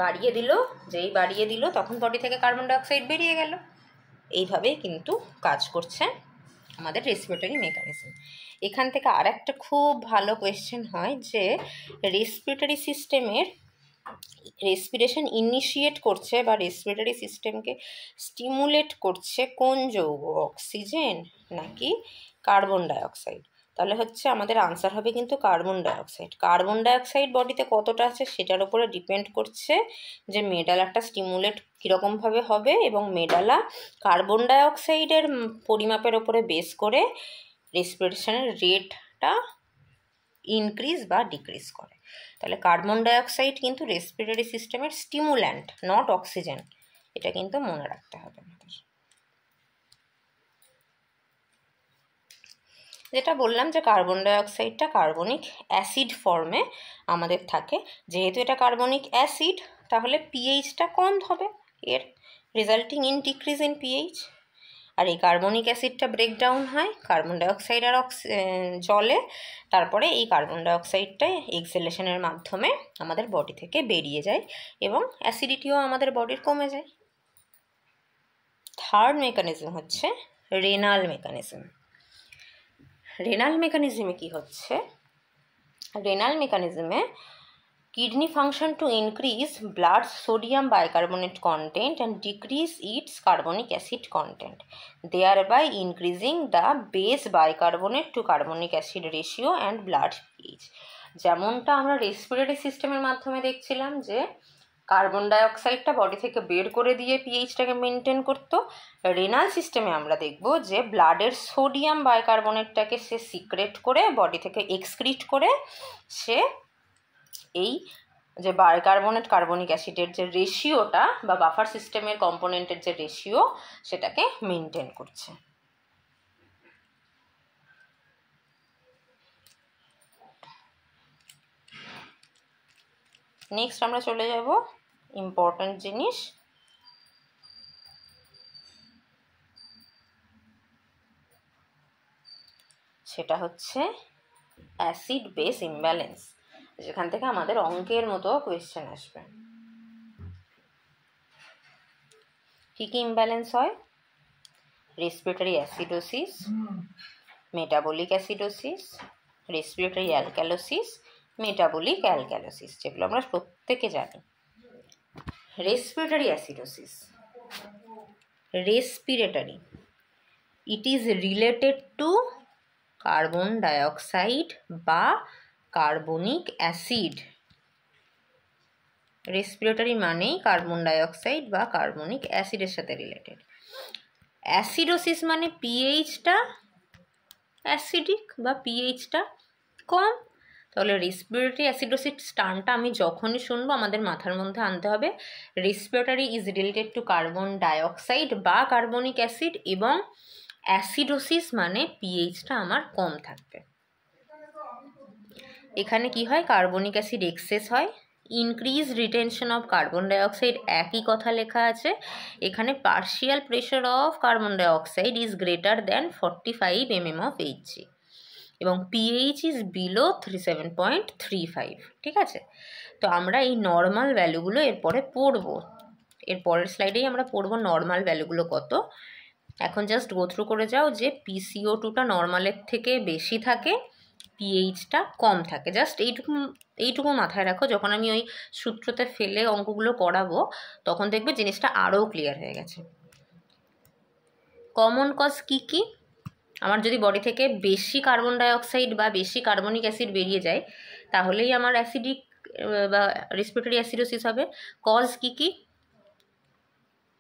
বাড়িয়ে দিল, যেই বাড়িয়ে দিল তখন বডি থেকে কার্বন ডাইঅক্সাইড বেরিয়ে গেল। এইভাবেই কিন্তু কাজ করছে আমাদের রেসপিরেটরি মেকানিজম। এখান থেকে আর একটা খুব ভালো কোয়েশ্চেন হয় যে রেসপিরেটরি সিস্টেমের রেসপিরেশন ইনিশিয়েট করছে বা রেসপিরেটরি সিস্টেমকে স্টিমুলেট করছে কোন যৌগ, অক্সিজেন নাকি কার্বন ডাইঅক্সাইড? তাহলে হচ্ছে আমাদের আনসার হবে কিন্তু কার্বন ডাইঅক্সাইড। কার্বন ডাইঅক্সাইড বডিতে কতটা আছে সেটার উপরে ডিপেন্ড করছে যে মেডালাটা স্টিমুলেট কীরকমভাবে হবে, এবং মেডালা কার্বন ডাইঅক্সাইডের পরিমাপের ওপরে বেস করে রেসপিরেশনের রেটটা ইনক্রিজ বা ডিক্রিজ করে। তাহলে কার্বন ডাইঅক্সাইড কিন্তু রেসপিরেটরি সিস্টেমের স্টিমুল্যান্ট, নট অক্সিজেন। এটা কিন্তু মনে রাখতে হবে আমাদের। যেটা বললাম যে কার্বন ডাইঅক্সাইডটা কার্বনিক অ্যাসিড ফর্মে আমাদের থাকে। যেহেতু এটা কার্বনিক অ্যাসিড, তাহলে পিএইচটা কম হবে, এর resulting in decrease in pH. আর এই কার্বনিক অ্যাসিডটা ব্রেকডাউন হয় কার্বন ডাইঅক্সাইড আর জলে, তারপরে এই কার্বন ডাইঅক্সাইডটা এক্সহেলেশনের মাধ্যমে আমাদের বডি থেকে বেরিয়ে যায় এবং অ্যাসিডিটিও আমাদের বডির কমে যায়। থার্ড মেকানিজম হচ্ছে রেনাল মেকানিজম। রেনাল মেকানিজমে কি হচ্ছে, renal মেকানিজমে kidney function to increase blood sodium bicarbonate content and decrease its carbonic acid content, thereby increasing the base bicarbonate to carbonic acid ratio and blood pH. যেমনটা আমরা respiratory সিস্টেমের মাধ্যমে দেখছিলাম যে carbon ডাইঅক্সাইডটা body থেকে বের করে দিয়ে পিএইচটাকে মেনটেন করতো, রেনাল সিস্টেমে আমরা দেখব যে ব্লাডের সোডিয়াম বাইকার্বনেটটাকে সে সিক্রেট করে বডি থেকে এক্সক্রিট করে সে এই যে বাইকার্বনেট কার্বনিক অ্যাসিডের যে রেশিওটা বা বাফার সিস্টেমের কম্পোনেন্টের যে রেশিও সেটাকে মেনটেন করছে। নেক্সট আমরা চলে যাব ইম্পর্ট্যান্ট জিনিস, সেটা হচ্ছে অ্যাসিড বেস ইমব্যালেন্স, যেখান থেকে আমাদের অঙ্কের মতো কোয়েশ্চেন আসবে। কী কী ইমব্যালেন্স হয়? Respiratory acidosis, metabolic acidosis, respiratory alkalosis, metabolic alkalosis, যেগুলো আমরা প্রত্যেকে জানি। Respiratory acidosis, respiratory, it is related to carbon dioxide বা কার্বনিক অ্যাসিড। রেসপিরেটরি মানেই কার্বন ডাইঅক্সাইড বা কার্বনিক অ্যাসিডের সাথে রিলেটেড। অ্যাসিডোসিস মানে পিএইচটা অ্যাসিডিক বা পিএইচটা কম। তাহলে রেসপিরেটরি অ্যাসিডোসিস টার্মটা আমি যখনই শুনবো আমাদের মাথার মধ্যে আনতে হবে respiratory is related to carbon dioxide বা কার্বনিক অ্যাসিড, এবং অ্যাসিডোসিস মানে পিএইচটা আমার কম থাকবে। এখানে কি হয়? কার্বনিক অ্যাসিড এক্সেস হয়, increase retention of carbon dioxide, একই কথা লেখা আছে। এখানে partial pressure of carbon dioxide is greater than 45 mm of Hg এবং পিএইচ ইজ বিলো 37.35। ঠিক আছে, তো আমরা এই নর্মাল ভ্যালুগুলো এরপরে পড়বো, এর পরের স্লাইডেই আমরা পড়বো নর্মাল ভ্যালুগুলো কত। এখন জাস্ট গো থ্রু করে যাও যে PCO2টা নর্মালের থেকে বেশি থাকে, পিএইচটা কম থাকে। জাস্ট এইটুকু মাথায় রাখো, যখন আমি ওই সূত্রতে ফেলে অঙ্কগুলো করাবো তখন দেখবে জিনিসটা আরও ক্লিয়ার হয়ে গেছে। কমন কজ কী কী? আমার যদি বডি থেকে বেশি কার্বন ডাইঅক্সাইড বা বেশি কার্বনিক অ্যাসিড বেরিয়ে যায় তাহলেই আমার অ্যাসিডিক বা রেসপিরেটরি অ্যাসিডোসিস হবে। কজ কী কী?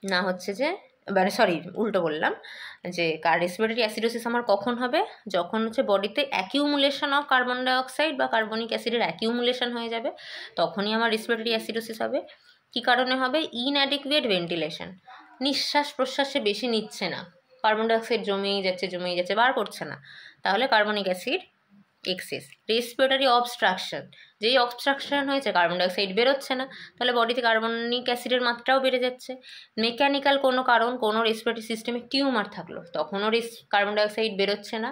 না হচ্ছে যে মানে উল্টো বললাম, যে রেসপিরেটরি অ্যাসিডোসিস আমার কখন হবে? যখন হচ্ছে বডিতে অ্যাকিউমুলেশন অফ কার্বন ডাইঅক্সাইড বা কার্বনিক অ্যাসিডের অ্যাকিউমুলেশন হয়ে যাবে, তখনই আমার রেসপিরেটরি অ্যাসিডোসিস হবে। কী কারণে হবে? ইনঅ্যাডিকুয়েট ভেন্টিলেশন, নিঃশ্বাস প্রশ্বাসে বেশি নিচ্ছে না, কার্বন ডাইঅক্সাইড জমেই যাচ্ছে বার করছে না, তাহলে carbonic acid excess. Respiratory obstruction, যেই অবস্ট্রাকশন হয়েছে কার্বন ডাইঅক্সাইড বেরোচ্ছে না, তাহলে বডিতে কার্বনিক অ্যাসিডের মাত্রাও বেড়ে যাচ্ছে। মেকানিক্যাল কোনো কারণ, কোনো রেসপিরেটরি সিস্টেমে টিউমার থাকলো, তখনও কার্বন ডাইঅক্সাইড বেরোচ্ছে না,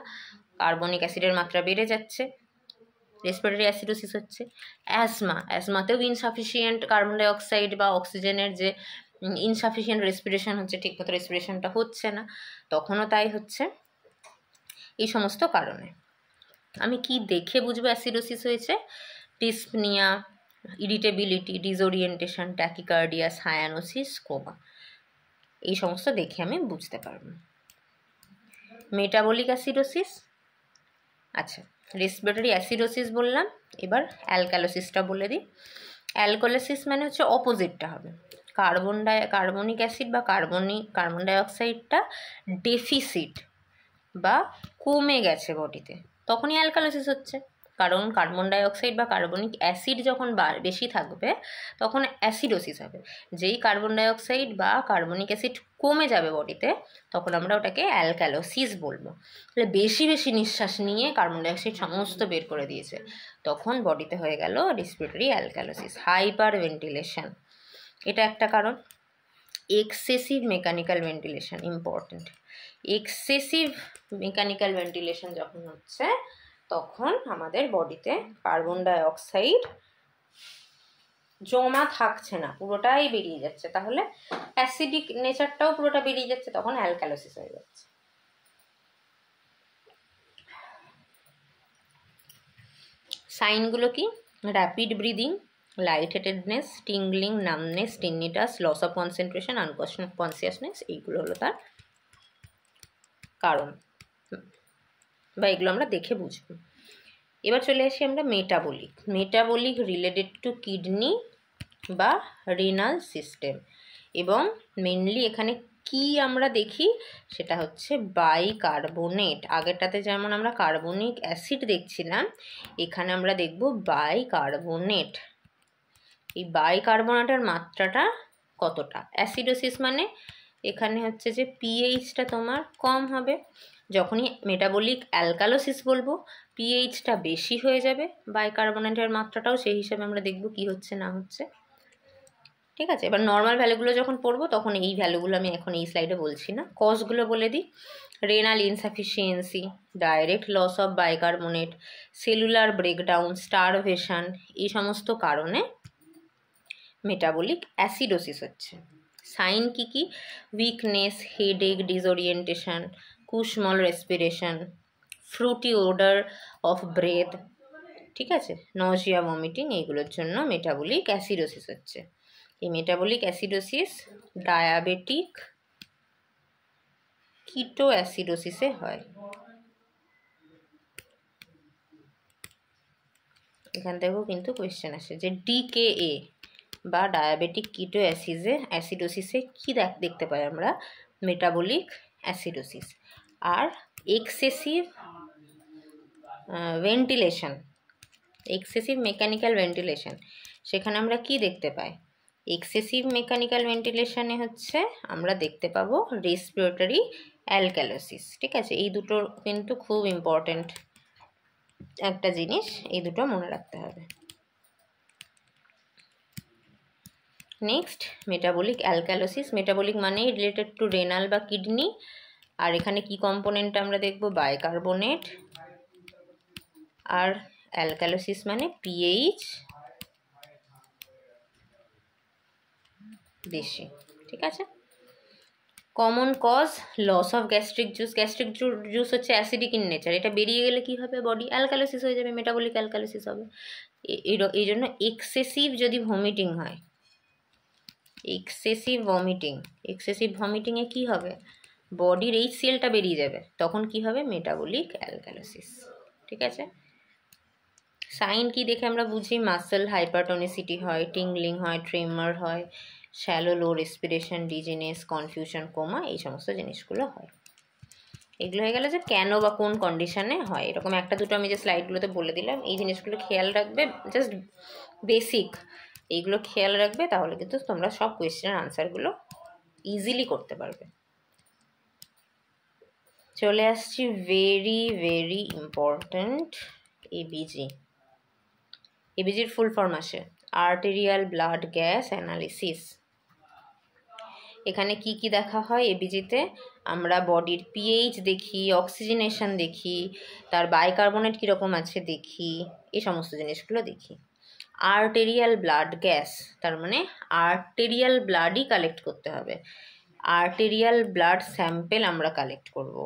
কার্বনিক অ্যাসিডের মাত্রা বেড়ে যাচ্ছে, রেসপিরেটরি অ্যাসিডোসিস হচ্ছে। অ্যাজমাতেও ইনসাফিসিয়েন্ট কার্বন ডাইঅক্সাইড বা অক্সিজেনের যে ইনসাফিসিয়েন্ট রেসপিরেশন হচ্ছে, ঠিকমতো রেসপিরেশনটা হচ্ছে না, তখনও তাই হচ্ছে। এই সমস্ত কারণে আমি কি দেখে বুঝবো অ্যাসিডোসিস হয়েছে? Dyspnoea, irritability, disorientation, tachycardia, cyanosis, coma, এই সমস্ত দেখে আমি বুঝতে পারবো। মেটাবলিক অ্যাসিডোসিস, আচ্ছা রেসপিরেটরি অ্যাসিডোসিস বললাম, এবার অ্যালকালোসিসটা বলে দিই। অ্যালকোলোসিস মানে হচ্ছে অপোজিটটা হবে, কার্বনিক অ্যাসিড বা কার্বন ডাইঅক্সাইডটা ডেফিসিট বা কমে গেছে বডিতে, তখনই অ্যালকালোসিস হচ্ছে। কারণ কার্বন ডাইঅক্সাইড বা কার্বনিক অ্যাসিড যখন বেশি থাকবে তখন অ্যাসিডোসিস হবে। যেই কার্বন ডাইঅক্সাইড বা কার্বনিক অ্যাসিড কমে যাবে বডিতে তখন আমরা ওটাকে অ্যালকালোসিস বলবো। তাহলে বেশি নিঃশ্বাস নিয়ে কার্বন ডাইঅক্সাইড সমস্ত বের করে দিয়েছে, তখন বডিতে হয়ে গেল রেসপিরেটরি অ্যালকালোসিস। হাইপার ভেন্টিলেশন, এটা একটা কারণ। Excessive mechanical ventilation, important. Excessive mechanical ventilation যখন হচ্ছে তখন আমাদের বডিতে কার্বন ডাইঅক্সাইড জমা থাকছে না, পুরোটাই বেরিয়ে যাচ্ছে, তাহলে অ্যাসিডিক নেচারটাও পুরোটা বেরিয়ে যাচ্ছে, তখন অ্যালকালোসিস হয়ে যাচ্ছে। সাইনগুলো কি? Rapid breathing, light headedness, tingling, numbness, tinnitus, loss of concentration, unconsciousness, এইগুলো হলো তার কারণ, বা এগুলো আমরা দেখে বুঝব। এবার চলে আসি আমরা metabolic. Metabolic related to kidney বা রিনাল সিস্টেম, এবং মেনলি এখানে কি আমরা দেখি সেটা হচ্ছে বাইকার্বনেট। আগেরটাতে যেমন আমরা কার্বনিক অ্যাসিড দেখছিলাম, এখানে আমরা দেখব বাইকার্বনেট। এই বাইকার্বনেটের মাত্রাটা কতটা? অ্যাসিডোসিস মানে এখানে হচ্ছে যে পিএইচটা তোমার কম হবে। যখনই মেটাবলিক অ্যালকালোসিস বলবো, পিএইচটা বেশি হয়ে যাবে, বাইকার্বনেটের মাত্রাটাও সেই হিসাবে আমরা দেখব কি হচ্ছে না হচ্ছে। ঠিক আছে, এবার নর্মাল ভ্যালুগুলো যখন পড়বো তখন এই ভ্যালুগুলো আমি এখন এই স্লাইডে বলছি না, কজগুলো বলে দিই। Renal insufficiency, direct loss of bicarbonate, cellular breakdown, starvation, এই সমস্ত কারণে মেটাবলিক অ্যাসিডোসিস হচ্ছে। সাইন কি কি? Weakness, headache, disorientation, Kussmaul respiration, fruity odour of breath, ঠিক আছে, নজিয়া, ভমিটিং, এইগুলোর জন্য মেটাবলিক অ্যাসিডোসিস হচ্ছে। এই মেটাবলিক অ্যাসিডোসিস ডায়াবেটিক কিটো অ্যাসিডোসিসে হয়। এখান থেকেও কিন্তু কোয়েশ্চেন আসে যে ডিকেএ বা ডায়াবেটিক কিটো অ্যাসিডোসিসে কী দেখতে পাই আমরা? Metabolic acidosis. আর excessive ventilation, excessive mechanical ventilation, সেখানে আমরা কি দেখতে পাই? এক্সেসিভ মেকানিক্যাল ভেন্টিলেশনে হচ্ছে আমরা দেখতে পাবো রেসপিরেটরি অ্যালকালোসিস। ঠিক আছে, এই দুটো কিন্তু খুব ইম্পর্ট্যান্ট একটা জিনিস, এই দুটো মনে রাখতে হবে। Next metabolic alkalosis. মেটাবলিক মানে রিলেটেড টু রেনাল বা কিডনি, আর এখানে কি কম্পোনেন্ট আমরা দেখব? বাইকার্বনেট। আর অ্যালকালোসিস মানে পিএইচ বেশি। ঠিক আছে, common cause loss of gastric juice. Gastric juice হচ্ছে অ্যাসিডিক ইন নেচার, এটা বেরিয়ে গেলে কি হবে? বডি অ্যালকালোসিস হয়ে যাবে, মেটাবলিক অ্যালকালোসিস হবে। এই জন্য এক্সেসিভ যদি ভমিটিং হয়, এক্সেসিভ ভমিটিংয়ে কী হবে? বডির HCl-টা বেরিয়ে যাবে, তখন কি হবে? Metabolic alkalosis. ঠিক আছে, সাইন কি দেখে আমরা বুঝি? মাসেল হাইপারটোনিসিটি হয়, টিংলিং হয়, ট্রেমার হয়, শ্যালো লো রেসপিরেশন, ডিজিনেস, কনফিউশন, কোমা, এই সমস্ত জিনিসগুলো হয়। এগুলো হয়ে গেল যে কেন বা কোন কন্ডিশনে হয়। এরকম একটা দুটো আমি যে স্লাইডগুলোতে বলে দিলাম, এই জিনিসগুলো খেয়াল রাখবে, জাস্ট বেসিক এইগুলো খেয়াল রাখবে, তাহলে কিন্তু তোমরা সব কোয়েশ্চেনের আনসারগুলো ইজিলি করতে পারবে। চলে আসছি ভেরি ভেরি ইম্পর্ট্যান্ট এবিজি। এবিজির ফুল ফর্ম আসে আর্টেরিয়াল ব্লাড গ্যাস অ্যানালিসিস। এখানে কি কি দেখা হয় এবিজিতে? আমরা বডির পিএইচ দেখি, অক্সিজেনেশন দেখি, তার বাইকার্বনেট কীরকম আছে দেখি, এই সমস্ত জিনিসগুলো দেখি। আর্টেরিয়াল ব্লাড গ্যাস, তার মানে আর্টেরিয়াল ব্লাডই কালেক্ট করতে হবে। আর্টেরিয়াল ব্লাড স্যাম্পেল আমরা কালেক্ট করব।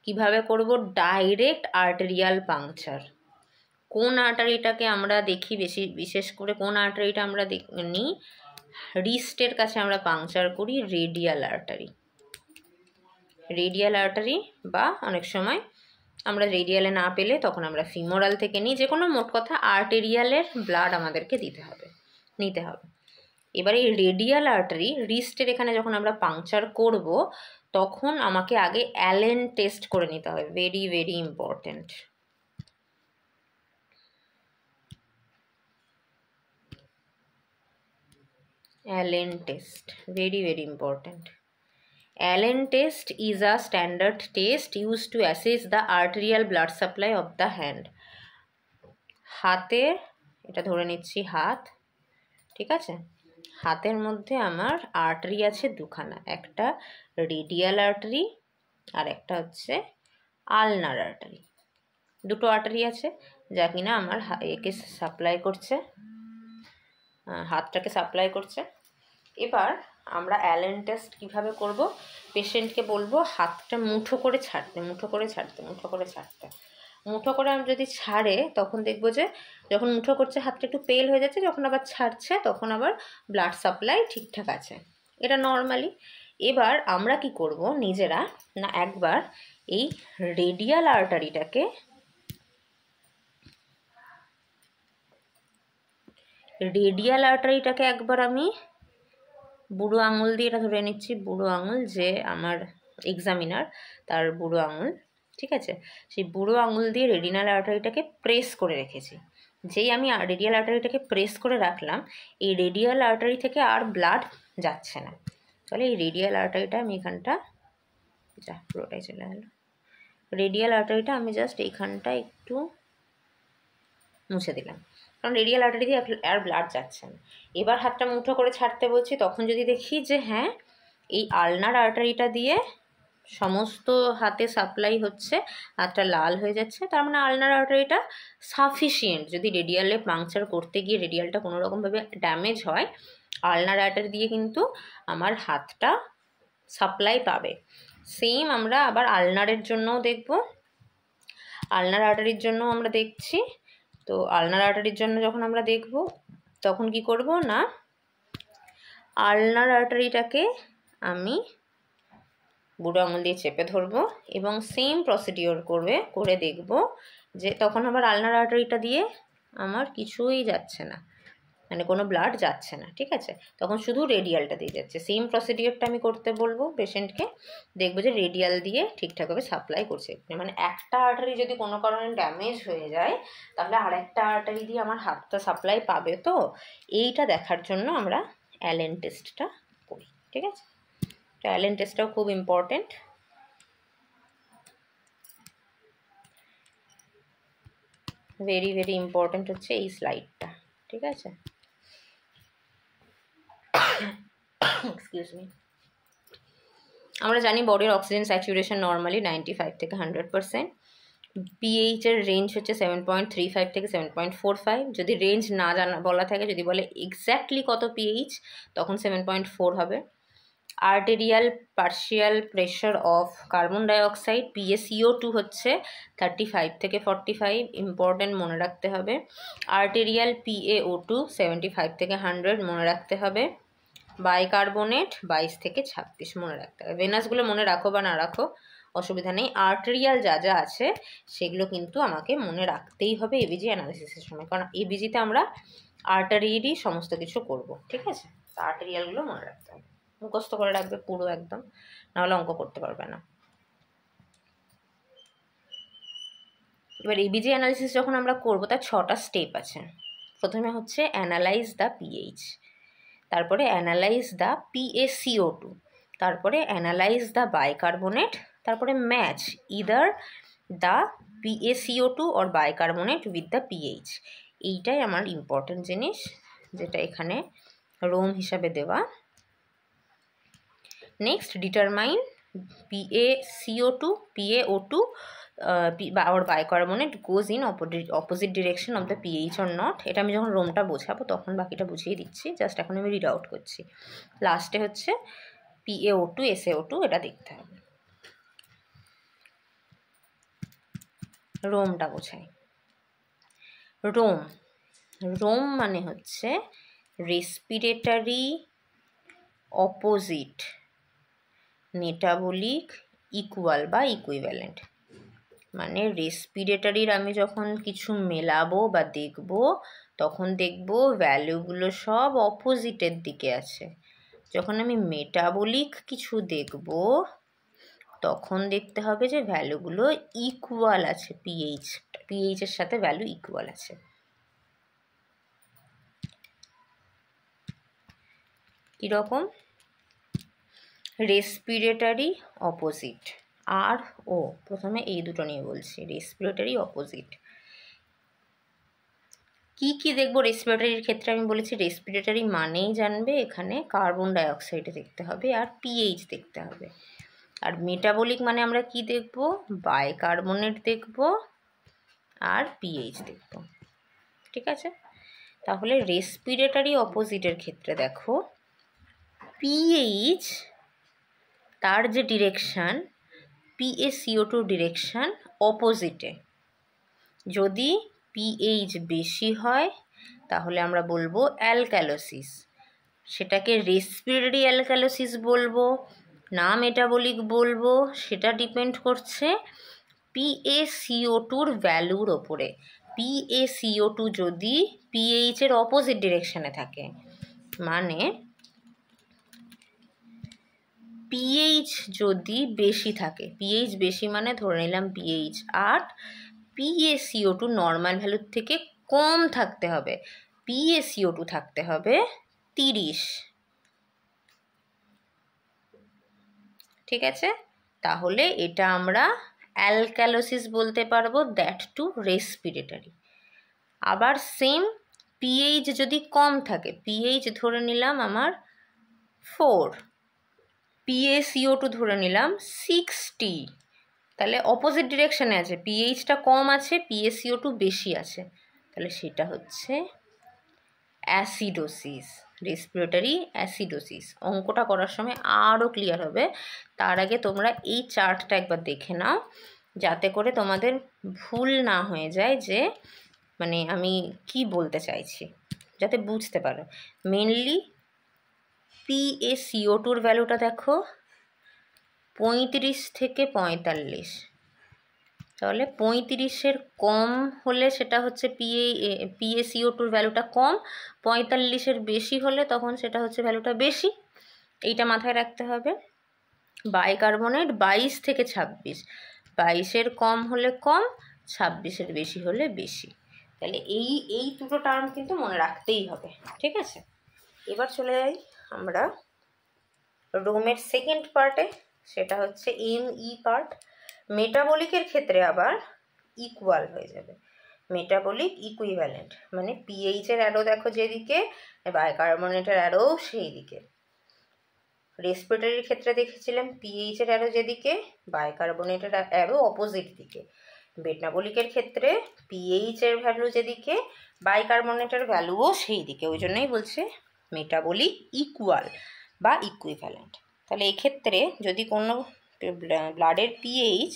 কিভাবে করব? Direct arterial puncture. কোন আর্টারিটাকে আমরা দেখি বিশেষ করে কোন আর্টারিটা আমরা নিই? রিস্টের কাছে আমরা পাংচার করি রেডিয়াল আর্টারি। রেডিয়াল আর্টারি, বা অনেক সময় আমরা রেডিয়ালে না পেলে তখন আমরা ফিমোরাল থেকে নিই, যে কোনো মোট কথা আর্টেরিয়ালের ব্লাড আমাদেরকে নিতে হবে। এবার এই রেডিয়াল আর্টারি রিস্টের এখানে যখন আমরা পাংচার করব, তখন আমাকে আগে অ্যালেন টেস্ট করে নিতে হবে, very very important. Allen test, very very important. Allen test is a standard test used to assess the arterial blood supply of the hand. হাতে, এটা ধরে নিচ্ছি হাত, ঠিক আছে, হাতের মধ্যে আমার আর্টারি আছে দুখানা, একটা রেডিয়াল আর্টারি আর একটা হচ্ছে আলনার আর্টারি। দুটো আর্টারি আছে যা কিনা আমার একে সাপ্লাই করছে, হাতটাকে সাপ্লাই করছে। এবার আমরা অ্যালেন টেস্ট কীভাবে করব? পেশেন্টকে বলবো হাতটা মুঠো করে ছাড়তে, মুঠো করে ছাড়তে, মুঠো করে ছাড়তে। মুঠো করে আমি যদি ছাড়ে তখন দেখবো যে যখন মুঠো করছে হাতটা একটু পেল হয়ে যাচ্ছে, যখন আবার ছাড়ছে তখন আবার ব্লাড সাপ্লাই ঠিকঠাক আছে, এটা নর্মালি। এবার আমরা কি করব নিজেরা, না একবার এই রেডিয়াল আর্টারিটাকে একবার আমি বুড়ো আঙুল দিয়ে, এটা ধরে নিচ্ছি বুড়ো আঙুল, যে আমার এক্সামিনার তার বুড়ো আঙুল, ঠিক আছে, সেই বুড়ো আঙুল দিয়ে রেডিয়াল আর্টারিটাকে প্রেস করে রেখেছি। যেই আমি রেডিয়াল আর্টারিটাকে প্রেস করে রাখলাম, এই রেডিয়াল আর্টারি থেকে আর ব্লাড যাচ্ছে না। তাহলে এই রেডিয়াল আর্টারিটা আমি এখানটা, যা পুরোটাই চলে গেল, রেডিয়াল আর্টারিটা আমি জাস্ট এইখানটা একটু মুছে দিলাম, কারণ রেডিয়াল আর্টারি দিয়ে আর ব্লাড যাচ্ছে না। এবার হাতটা মুঠো করে ছাড়তে বলছি, তখন যদি দেখি যে হ্যাঁ এই আলনার আর্টারিটা দিয়ে সমস্ত হাতে সাপ্লাই হচ্ছে, হাতটা লাল হয়ে যাচ্ছে, তার মানে আলনার আর্টারিটা সাফিসিয়েন্ট। যদি রেডিয়ালে পাংচার করতে গিয়ে রেডিয়ালটা কোনো রকমভাবে ড্যামেজ হয়, আলনার আর্টারি দিয়ে কিন্তু আমার হাতটা সাপ্লাই পাবে। সেম আমরা আবার আলনারের জন্যও দেখব, আলনার আর্টারির জন্য আমরা দেখছি। তো আলনার আর্টারির জন্য যখন আমরা দেখব তখন কি করব না, আলনার আর্টারিটাকে আমি বুড়ো আঙুল দিয়ে চেপে ধরবো এবং সেম প্রসিডিওর করে দেখব যে তখন আবার আলনার আর্টারিটা দিয়ে আমার কিছুই যাচ্ছে না, মানে কোনো ব্লাড যাচ্ছে না, ঠিক আছে, তখন শুধু রেডিয়ালটা দিয়ে যাচ্ছে। সেম প্রসিডিওরটা আমি করতে বলবো পেশেন্টকে, দেখবো যে রেডিয়াল দিয়ে ঠিকঠাকভাবে সাপ্লাই করছে। মানে একটা আর্টারি যদি কোনো কারণে ড্যামেজ হয়ে যায়, তাহলে আরেকটা আর্টারি দিয়ে আমার হাতটা সাপ্লাই পাবে, তো এইটা দেখার জন্য আমরা অ্যালেন টেস্টটা করি, ঠিক আছে। তো অ্যালেন টেস্টটাও খুব ইম্পর্টেন্ট। ভেরি ভেরি ইম্পর্টেন্ট হচ্ছে এই স্লাইডটা, ঠিক আছে। Excuse me. আমরা জানি বডির অক্সিজেন স্যাচুরেশন নর্মালি 95 থেকে 100%। পিএইচের রেঞ্জ হচ্ছে 7.35 থেকে 7.45। যদি রেঞ্জ না জানা বলা থাকে, যদি বলে এক্স্যাক্টলি কত পিএইচ, তখন 7.4 হবে। Arterial partial pressure of carbon dioxide PaCO2 হচ্ছে 35 থেকে 45, ইম্পর্টেন্ট, মনে রাখতে হবে। আর্টেরিয়াল PaO2 75 থেকে 100, মনে রাখতে হবে। বাইকার্বনেট 22 থেকে 26, মনে রাখতে হবে। ভেনাসগুলো মনে রাখো বা না রাখো অসুবিধা নেই, আর্টেরিয়াল যা যা আছে সেগুলো কিন্তু আমাকে মনে রাখতেই হবে এবিজি অ্যানালিসিসের সময়, কারণ এবিজিতে আমরা আর্টারিরই সমস্ত কিছু করব, ঠিক আছে। তো আর্টেরিয়ালগুলো মনে রাখতে হবে, মুখস্থ করে রাখবে পুরো একদম, নাহলে অঙ্ক করতে পারবে না। এবার এবিজি অ্যানালিসিস যখন আমরা করব, তার 6টা স্টেপ আছে। প্রথমে হচ্ছে অ্যানালাইজ দ্য পিএইচ, তারপরে অ্যানালাইজ দ্য PaCO2, তারপরে অ্যানালাইজ দ্য বাইকার্বনেট, তারপরে match either the PaCO2 or bicarbonate with the pH. এইটাই আমার ইম্পর্টেন্ট জিনিস, যেটা এখানে রোম হিসাবে দেওয়া। Next, determine PaCO2, PaO2 or bicarbonate goes in opposite direction of the pH or not. এটা আমি যখন রোমটা বোঝাবো তখন বাকিটা বুঝিয়ে দিচ্ছি, জাস্ট এখন আমি রিড আউট করছি। লাস্টে হচ্ছে PaO2, SaO2, এটা দেখতে হবে। রোমটা বোঝাই। রোম মানে হচ্ছে রেসপিরেটরি অপোজিট মেটাবলিক ইকুয়াল বা ইকুইভ্যালেন্ট। মানে রেসপিরেটরির আমি যখন কিছু মেলাবো বা দেখব, তখন দেখব ভ্যালুগুলো সব অপোজিটের দিকে আছে। যখন আমি মেটাবলিক কিছু দেখব, তখন দেখতে হবে যে ভ্যালুগুলো ইকুয়াল আছে, পিএইচের সাথে ভ্যালু ইকুয়াল আছে। কীরকম? রেসপিরেটরি অপোজিট, আর ও, প্রথমে এই দুটো নিয়ে বলছি। রেসপিরেটরি অপোজিট কি দেখবো রেসপিরেটরির ক্ষেত্রে? আমি বলেছি রেসপিরেটরি মানেই জানবে এখানে কার্বন ডাইঅক্সাইড দেখতে হবে আর পিএইচ দেখতে হবে। আর মেটাবলিক মানে আমরা কি দেখব? বাইকার্বনেট দেখব আর পিএইচ দেখব, ঠিক আছে। তাহলে রেসপিরেটরি অপোজিটের ক্ষেত্রে দেখো, পিএইচ তার যে ডিরেকশান, PaCO2 ডিরেকশান অপোজিটে, যদি পিএইচ বেশি হয় তাহলে আমরা বলবো অ্যালক্যালোসিস। সেটাকে রেসপিরেটরি অ্যালক্যালোসিস বলবো না মেটাবলিক বলবো, সেটা ডিপেন্ড করছে PaCO2 ভ্যালুর ওপরে। PaCO2 যদি পিএইচের অপোজিট ডিরেকশানে থাকে, মানে পিএইচ যদি বেশি থাকে, পিএইচ বেশি মানে ধরে নিলাম পিএইচ 8, PaCO2 নর্মাল ভ্যালুর থেকে কম থাকতে হবে, PaCO2 থাকতে হবে 30। ঠিক আছে, তাহলে এটা আমরা অ্যালক্যালোসিস বলতে পারবো, দ্যাট টু রেসপিরেটরি। আবার সেম পিএইচ যদি কম থাকে, পিএইচ ধরে নিলাম আমার 4, PaCO2 ধরে নিলাম 60, তাহলে অপোজিট ডিরেকশানে আছে, পিএইচটা কম আছে, PaCO2 বেশি আছে, তাহলে সেটা হচ্ছে অ্যাসিডোসিস, রেসপিরেটরি অ্যাসিডোসিস। অঙ্কটা করার সময় আরও ক্লিয়ার হবে, তার আগে তোমরা এই চার্টটা একবার দেখে নাও, যাতে করে তোমাদের ভুল না হয়ে যায় যে মানে আমি কি বলতে চাইছি, যাতে বুঝতে পারো। মেনলি PaCO2 ভ্যালুটা দেখো 35 থেকে 45, তাহলে 35-এর কম হলে সেটা হচ্ছে PaCO2 ভ্যালুটা কম, 45-এর বেশি হলে তখন সেটা হচ্ছে ভ্যালুটা বেশি। এইটা মাথায় রাখতে হবে। বাইকার্বনেট 22 থেকে 26, 22-এর কম হলে কম, 26-এর বেশি হলে বেশি। তাহলে এই দুটো টার্ম কিন্তু মনে রাখতেই হবে। ঠিক আছে, এবার চলে যাই আমরা রোমের সেকেন্ড পার্টে, সেটা হচ্ছে ME পার্ট। মেটাবলিকের ক্ষেত্রে আবার ইকুয়াল হয়ে যাবে, মেটাবলিক ইকুইভ্যালেন্ট, মানে পিএইচের অ্যারো দেখো যেদিকে, বাইকার্বনেটের অ্যারো সেই দিকে। রেসপিরেটরির ক্ষেত্রে দেখেছিলাম পিএইচের অ্যারো যেদিকে, বাইকার্বনেটের অ্যারো অপোজিট দিকে। মেটাবলিকের ক্ষেত্রে পিএইচের ভ্যালু যেদিকে, বাইকার্বনেটের ভ্যালুও সেই দিকে, ওই জন্যই বলছে মেটাবলিক ইকুয়াল বা ইকুইভ্যালেন্ট। তাহলে এক্ষেত্রে যদি কোনো ব্লাডের পিএইচ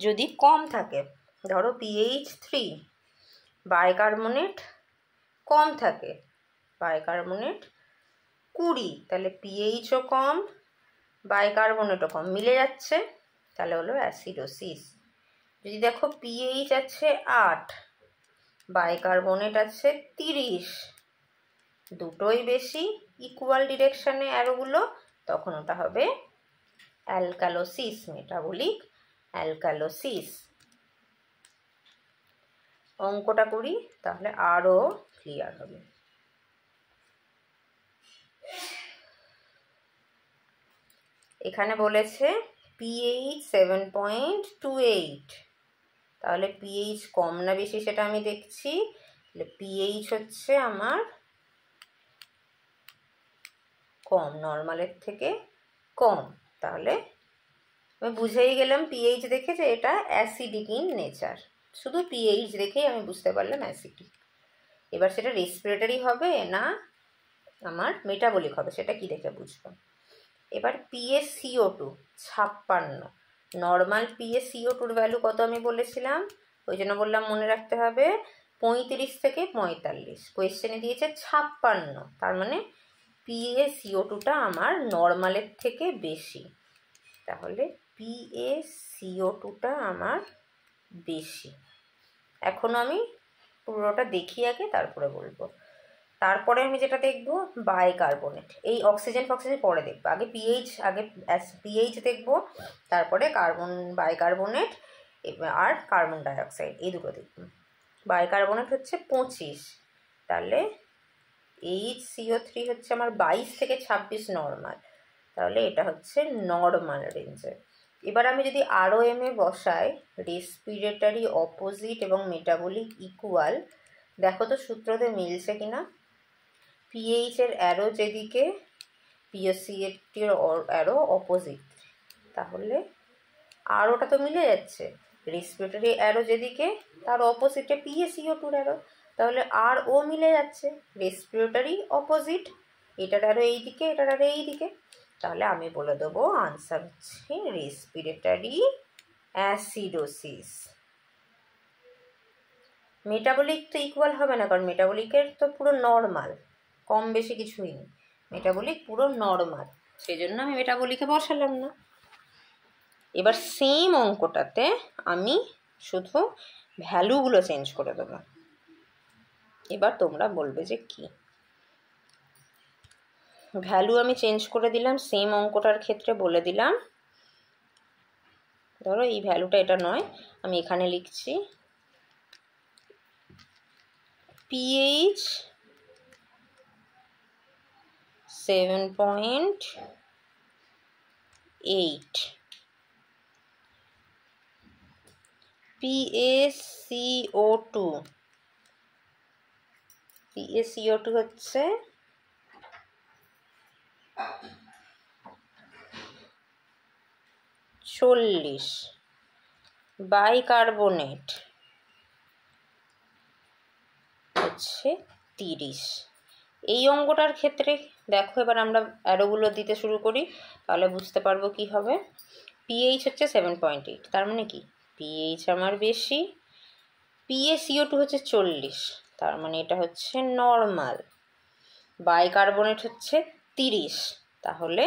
যদি কম থাকে, ধরো PH 3, বাইকার্বনেট কম থাকে, বাইকার্বনেট 20, তাহলে পিএইচও কম, বাইকার্বনেটও কম, মিলে যাচ্ছে, তাহলে হলো অ্যাসিডোসিস। যদি দেখো পিএইচ আছে 8, বাইকার্বনেট আছে 30, দুটোই বেশি, ইকুয়াল ডিরেকশানে অ্যারোগুলো, তখন ওটা হবে অ্যালকালোসিস, মেটাবলিক অ্যালকালোসিস। অঙ্কটা করি তাহলে আরও ক্লিয়ার হবে। এখানে বলেছে পিএইচ 7.28, তাহলে পিএইচ কম না বেশি সেটা আমি দেখছি। তাহলে পিএইচ হচ্ছে আমার কম, নর্মালের থেকে কম, তাহলে আমি বুঝেই গেলাম পিএইচ দেখে যে এটা অ্যাসিডিক ইন নেচার। শুধু পিএইচ দেখেই আমি বুঝতে পারলাম অ্যাসিডিক। এবার সেটা রেসপিরেটরি হবে না আমার মেটাবলিক হবে, সেটা কি দেখে বুঝবো। এবার PaCO2 56, নর্মাল PaCO2 ভ্যালু কত আমি বলেছিলাম, ওই জন্য বললাম মনে রাখতে হবে 35 থেকে 45, কোয়েশ্চেনে দিয়েছে 56, তার মানে PaCO2টা আমার নর্মালের থেকে বেশি, তাহলে PaCO2টা আমার বেশি। এখন আমি পুরোটা দেখি আগে, তারপরে বলবো। তারপরে আমি যেটা দেখবো বাইকার্বনেট, এই অক্সিজেন ফক্সিজেন পরে দেখবো, আগে পিএইচ দেখবো, তারপরে বাইকার্বনেট আর কার্বন ডাইঅক্সাইড, এই দুটো দেখবো। বাইকার্বনেট হচ্ছে 25, তাহলে HCO3 হচ্ছে আমার 22 থেকে 26 নর্মাল, তাহলে এটা হচ্ছে নর্মাল রেঞ্জে। এবার আমি যদি ROM এ বসাই, রেসপিরেটরি অপোজিট এবং মেটাবলিক ইকুয়াল, দেখো তো সূত্রতে মিলছে কিনা। পিএইচের অ্যারো যেদিকে, PaCO2 অ্যারো অপোজিট, তাহলে আরোটা তো মিলে যাচ্ছে। রেসপিরেটরি অ্যারো যেদিকে তার অপোজিটে PaCO2 অ্যারো, তাহলে RO মিলে যাচ্ছে, রেসপিরেটরি অপোজিট, এটার অ্যারো এই দিকে, এটার অ্যারো এই দিকে, তাহলে আমি বলে দেবো আনসার হচ্ছে রেসপিরেটরি অ্যাসিডোসিস। মেটাবলিক তো ইকুয়াল হবে না, কারণ মেটাবলিকের তো পুরো নর্মাল, কম বেশি কিছুই নেই, মেটাবলিক পুরো নর্মাল, সেই জন্য আমি মেটাবলিকে বসালাম না। এবার সেম অঙ্কটাতে আমি শুধু ভ্যালুগুলো চেঞ্জ করে দেবো। এবার তোমরা বলবে যে কি ভ্যালু আমি চেঞ্জ করে দিলাম। সেম অঙ্কটার ক্ষেত্রে বলে দিলাম, ধরো এই ভ্যালুটা এটা নয়, আমি এখানে লিখছি pH 7.8, PaCO2 হচ্ছে 40, বাইকার্বনেট হচ্ছে 30। এই অঙ্কটার ক্ষেত্রে দেখো, এবার আমরা অ্যারোগুলো দিতে শুরু করি, তাহলে বুঝতে পারবো কি হবে। pH হচ্ছে 7.8, তার মানে কি pH আমার বেশি, PaCO2 হচ্ছে 40, তার মানে এটা হচ্ছে নর্মাল, বাইকার্বনেট হচ্ছে 30, তাহলে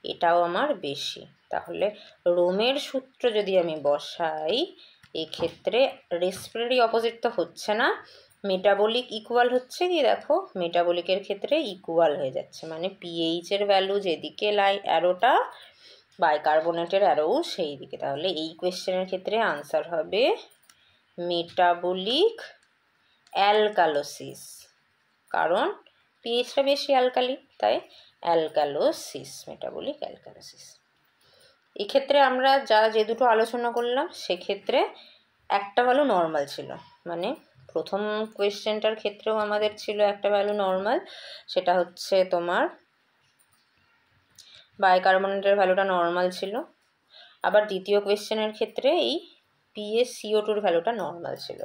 এটাও আমার বেশি। তাহলে রোমের সূত্র যদি আমি বসাই, এক্ষেত্রে রেসপিরেটরি অপোজিট তো হচ্ছে না, মেটাবলিক ইকুয়াল হচ্ছে কি, দেখো মেটাবলিকের ক্ষেত্রে ইকুয়াল হয়ে যাচ্ছে, মানে পিএইচ এর ভ্যালু যেদিকে অ্যারোটা, বাইকার্বনেটের অ্যারোও সেই দিকে। তাহলে এই কোয়েশ্চেনের ক্ষেত্রে আনসার হবে মেটাবলিক অ্যালকালোসিস, কারণ পিএইচটা বেশি অ্যালকালি, তাই অ্যালকালোসিস, মেটাবলিক অ্যালকালোসিস। এক্ষেত্রে আমরা যে দুটো আলোচনা করলাম, সেক্ষেত্রে একটা ভ্যালু নর্মাল ছিল, মানে প্রথম কোয়েশ্চেনটার ক্ষেত্রেও আমাদের ছিল একটা ভ্যালু নর্মাল, সেটা হচ্ছে তোমার বাইকার্বনেটের ভ্যালুটা নর্মাল ছিল, আবার দ্বিতীয় কোয়েশ্চেনের ক্ষেত্রে এই PaCO2 ভ্যালুটা নর্মাল ছিল,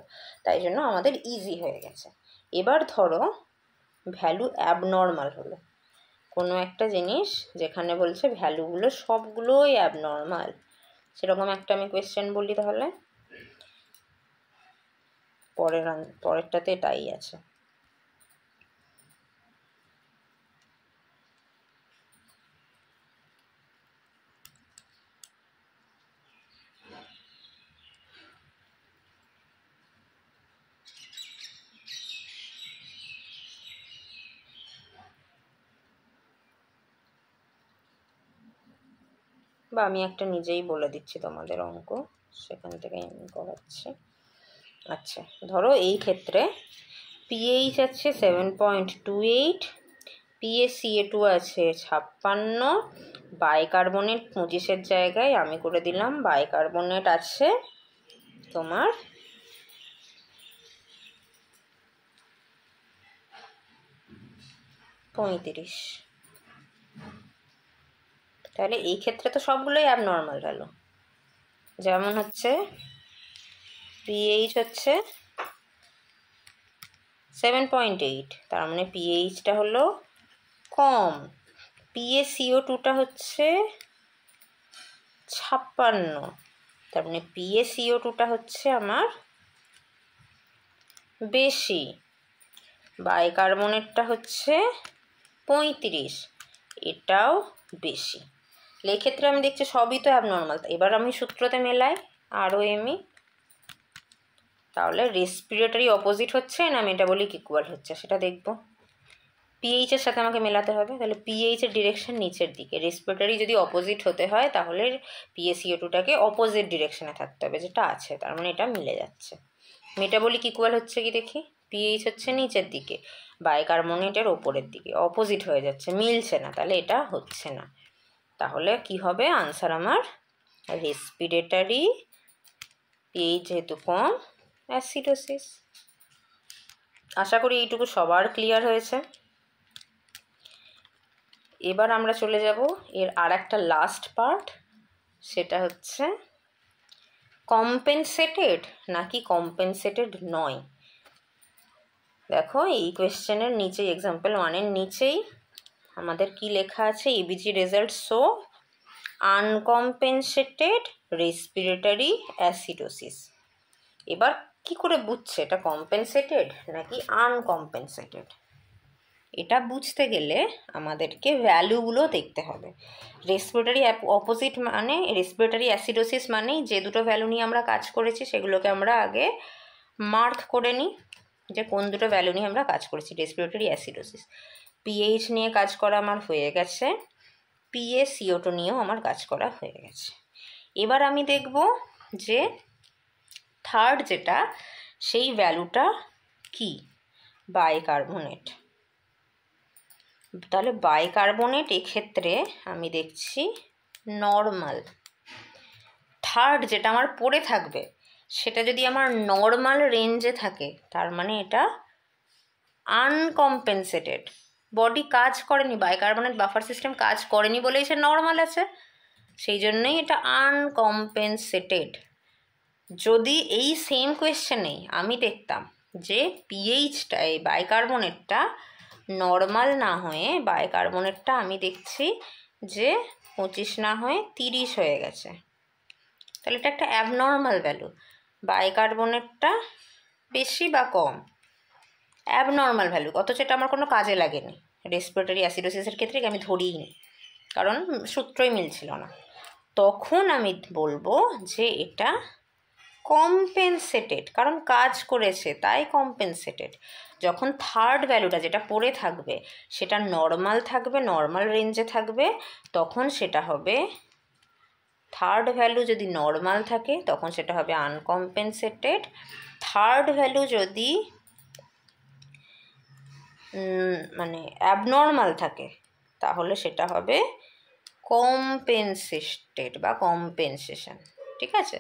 তাই জন্য আমাদের ইজি হয়ে গেছে। এবার ধরো ভ্যালু অ্যাবনর্মাল হলো, কোনো একটা জিনিস যেখানে বলছে ভ্যালুগুলো সবগুলোই অ্যাবনর্মাল, সেরকম একটা আমি কোয়েশ্চেন বলি, তাহলে পরেরটাতে এটাই আছে। বা আমি একটা নিজেই বলে দিচ্ছি তোমাদের অঙ্ক, সেখান থেকে আমি করাচ্ছি। আচ্ছা, ধরো এই ক্ষেত্রে পিএইচ আছে 7.28, PaCO2 আছে 56, বাইকার্বনেট 25-এর জায়গায় আমি করে দিলাম বাইকার্বনেট আছে তোমার 35। তাহলে এই ক্ষেত্রে তো সবগুলোই অ্যাবনর্মাল ভ্যালু, যেমন হচ্ছে পিএইচ হচ্ছে 7.8, তার মানে পিএইচটা হলো কম, PaCO2টা হচ্ছে 56, তার মানে PaCO2টা হচ্ছে আমার বেশি, বাইকার্বনেটটা হচ্ছে 35, এটাও বেশি। এই ক্ষেত্রে আমি দেখছি সবই তো অ্যাবনর্মাল। এবার আমি সূত্রতে মেলাই ROME, তাহলে রেসপিরেটরি অপোজিট হচ্ছে না মেটাবলিক ইকুয়াল হচ্ছে সেটা দেখব। পিএইচের সাথে আমাকে মেলাতে হবে, তাহলে পিএইচের ডিরেকশন নিচের দিকে, রেসপিরেটরি যদি অপোজিট হতে হয় তাহলে PaCO2টাকে অপোজিট ডিরেকশনে থাকতে হবে, যেটা আছে, তার মানে এটা মিলে যাচ্ছে। মেটাবলিক ইকুয়াল হচ্ছে কি দেখি, পিএইচ হচ্ছে নিচের দিকে, বাইকার্বনেটের ওপরের দিকে, অপোজিট হয়ে যাচ্ছে, মিলছে না, তাহলে এটা হচ্ছে না। তাহলে কি হবে আনসার আমার রেসপিরেটরি, পিএইচ যেহেতু কম, অ্যাসিডোসিস। আশা করি এইটুকু সবার ক্লিয়ার হয়েছে। এবার আমরা চলে যাব এর আর একটা লাস্ট পার্ট, সেটা হচ্ছে কম্পেনসেটেড নাকি কম্পেনসেটেড নয়। দেখো এই কোয়েশ্চেনের নিচেই, এক্সাম্পল 1-এর নিচেই আমাদের কি লেখা আছে, EBG result show uncompensated respiratory acidosis. এবার কি করে বুঝছে এটা কম্পেনসেটেড নাকি আনকম্পেনসেটেড? এটা বুঝতে গেলে আমাদেরকে ভ্যালুগুলো দেখতে হবে। রেসপিরেটরি অপোজিট মানে রেসপিরেটরি অ্যাসিডোসিস মানেই যে দুটো ভ্যালু নিয়ে আমরা কাজ করেছি সেগুলোকে আমরা আগে মার্ক করে নিই যে কোন দুটো ভ্যালু নিয়ে আমরা কাজ করেছি। রেসপিরেটরি অ্যাসিডোসিস পিএইচ নিয়ে কাজ করা আমার হয়ে গেছে, PaCO2 নিয়েও আমার কাজ করা হয়ে গেছে। এবার আমি দেখব যে থার্ড যেটা সেই ভ্যালুটা কি, বাইকার্বনেট। তাহলে বাইকার্বনেট এক্ষেত্রে আমি দেখছি নর্মাল। থার্ড যেটা আমার পড়ে থাকবে সেটা যদি আমার নর্মাল রেঞ্জে থাকে তার মানে এটা আনকম্পেনসেটেড, বডি কাজ করেনি, বাইকার্বনেট বাফার সিস্টেম কাজ করেনি বলেই সে নর্মাল আছে, সেই জন্যই এটা আনকম্পেনসেটেড। যদি এই সেম কোয়েশ্চেনেই আমি দেখতাম যে পিএইচটা এই বাইকার্বনেটটা নর্মাল না হয়ে বাইকার্বনেটটা আমি দেখছি যে 25 না হয়ে 30 হয়ে গেছে, তাহলে এটা একটা অ্যাবনর্মাল ভ্যালু। বাইকার্বনেটটা বেশি বা কম অ্যাবনর্মাল ভ্যালু, অথচ এটা আমার কোনো কাজে লাগেনি। রেসপিরেটরি অ্যাসিডোসিসের ক্ষেত্রে আমি ধরিই নি, কারণ সূত্রই মিলছিল না। তখন আমি বলবো যে এটা কম্পেনসেটেড, কারণ কাজ করেছে তাই কম্পেনসেটেড। যখন থার্ড ভ্যালুটা যেটা পড়ে থাকবে সেটা নর্মাল থাকবে, নর্মাল রেঞ্জে থাকবে, তখন সেটা হবে, থার্ড ভ্যালু যদি নর্মাল থাকে তখন সেটা হবে আনকম্পেনসেটেড। থার্ড ভ্যালু যদি মানে অ্যাবনর্মাল থাকে তাহলে সেটা হবে কম্পেনসেটেড বা কম্পেনসেশন। ঠিক আছে,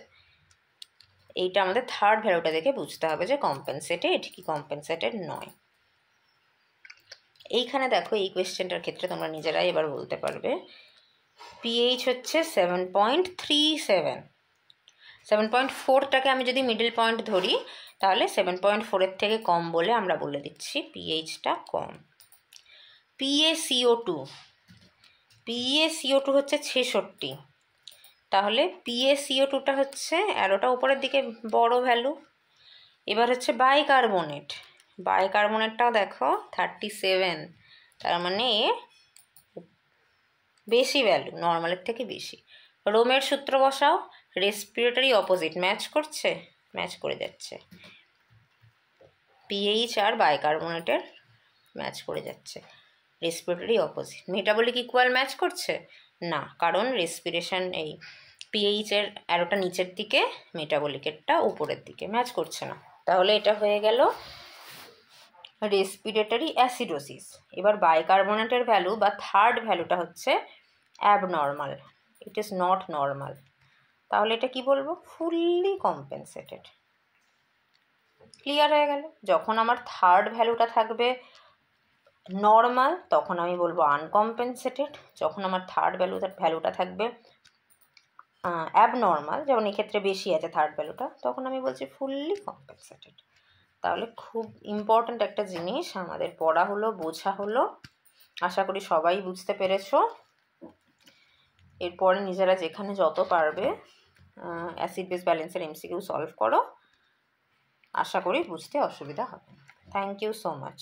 এইটা আমাদের থার্ড ভ্যালুটা দেখে বুঝতে হবে যে কম্পেনসেটেড কি কম্পেনসেটেড নয়। এইখানে দেখো এই কোয়েশ্চেনটার ক্ষেত্রে তোমরা নিজেরাই এবার বলতে পারবে পিএইচ হচ্ছে 7.37, 7.4টাকে আমি যদি মিডল পয়েন্ট ধরি তাহলে 7.4-এর থেকে কম বলে আমরা বলে দিচ্ছি পিএইচটা কম। PaCO2 হচ্ছে 66, তাহলে PaCO2টা হচ্ছে অ্যারোটা উপরের দিকে বড় ভ্যালু। এবার হচ্ছে বাইকার্বনেটটাও দেখো 37, তার মানে বেশি ভ্যালু, নর্মালের থেকে বেশি। রোমের সূত্র বসাও, রেসপিরেটরি অপোজিট ম্যাচ করছে, ম্যাচ করে যাচ্ছে, পিএইচ আর বাইকার্বনেটের ম্যাচ করে যাচ্ছে, respiratory opposite. Metabolic equal match করছে না, কারণ রেসপিরেশন এই পিএইচের অ্যারোটা নিচের দিকে, মেটাবলিকেরটা উপরের দিকে, ম্যাচ করছে না। তাহলে এটা হয়ে গেল রেসপিরেটরি অ্যাসিডোসিস। এবার বাইকার্বনেটের ভ্যালু বা থার্ড ভ্যালুটা হচ্ছে abnormal, it is not normal, তাহলে এটা কি বলবো, ফুললি কম্পেনসেটেড। ক্লিয়ার হয়ে গেল? যখন আমার থার্ড ভ্যালুটা থাকবে নর্মাল তখন আমি বলবো আনকম্পেনসেটেড, যখন আমার থার্ড ভ্যালুটা থাকবে অ্যাবনর্মাল, যেমন এক্ষেত্রে বেশি আছে থার্ড ভ্যালুটা, তখন আমি বলছি ফুললি কম্পেনসেটেড। তাহলে খুব ইম্পর্ট্যান্ট একটা জিনিস আমাদের পড়া হলো, বোঝা হলো, আশা করি সবাই বুঝতে পেরেছো। এরপরে নিজেরা যেখানে যত পারবে অ্যাসিড বেস ব্যালেন্সের MCQ সলভ করো, আশা করি বুঝতে অসুবিধা হবে। Thank you so much.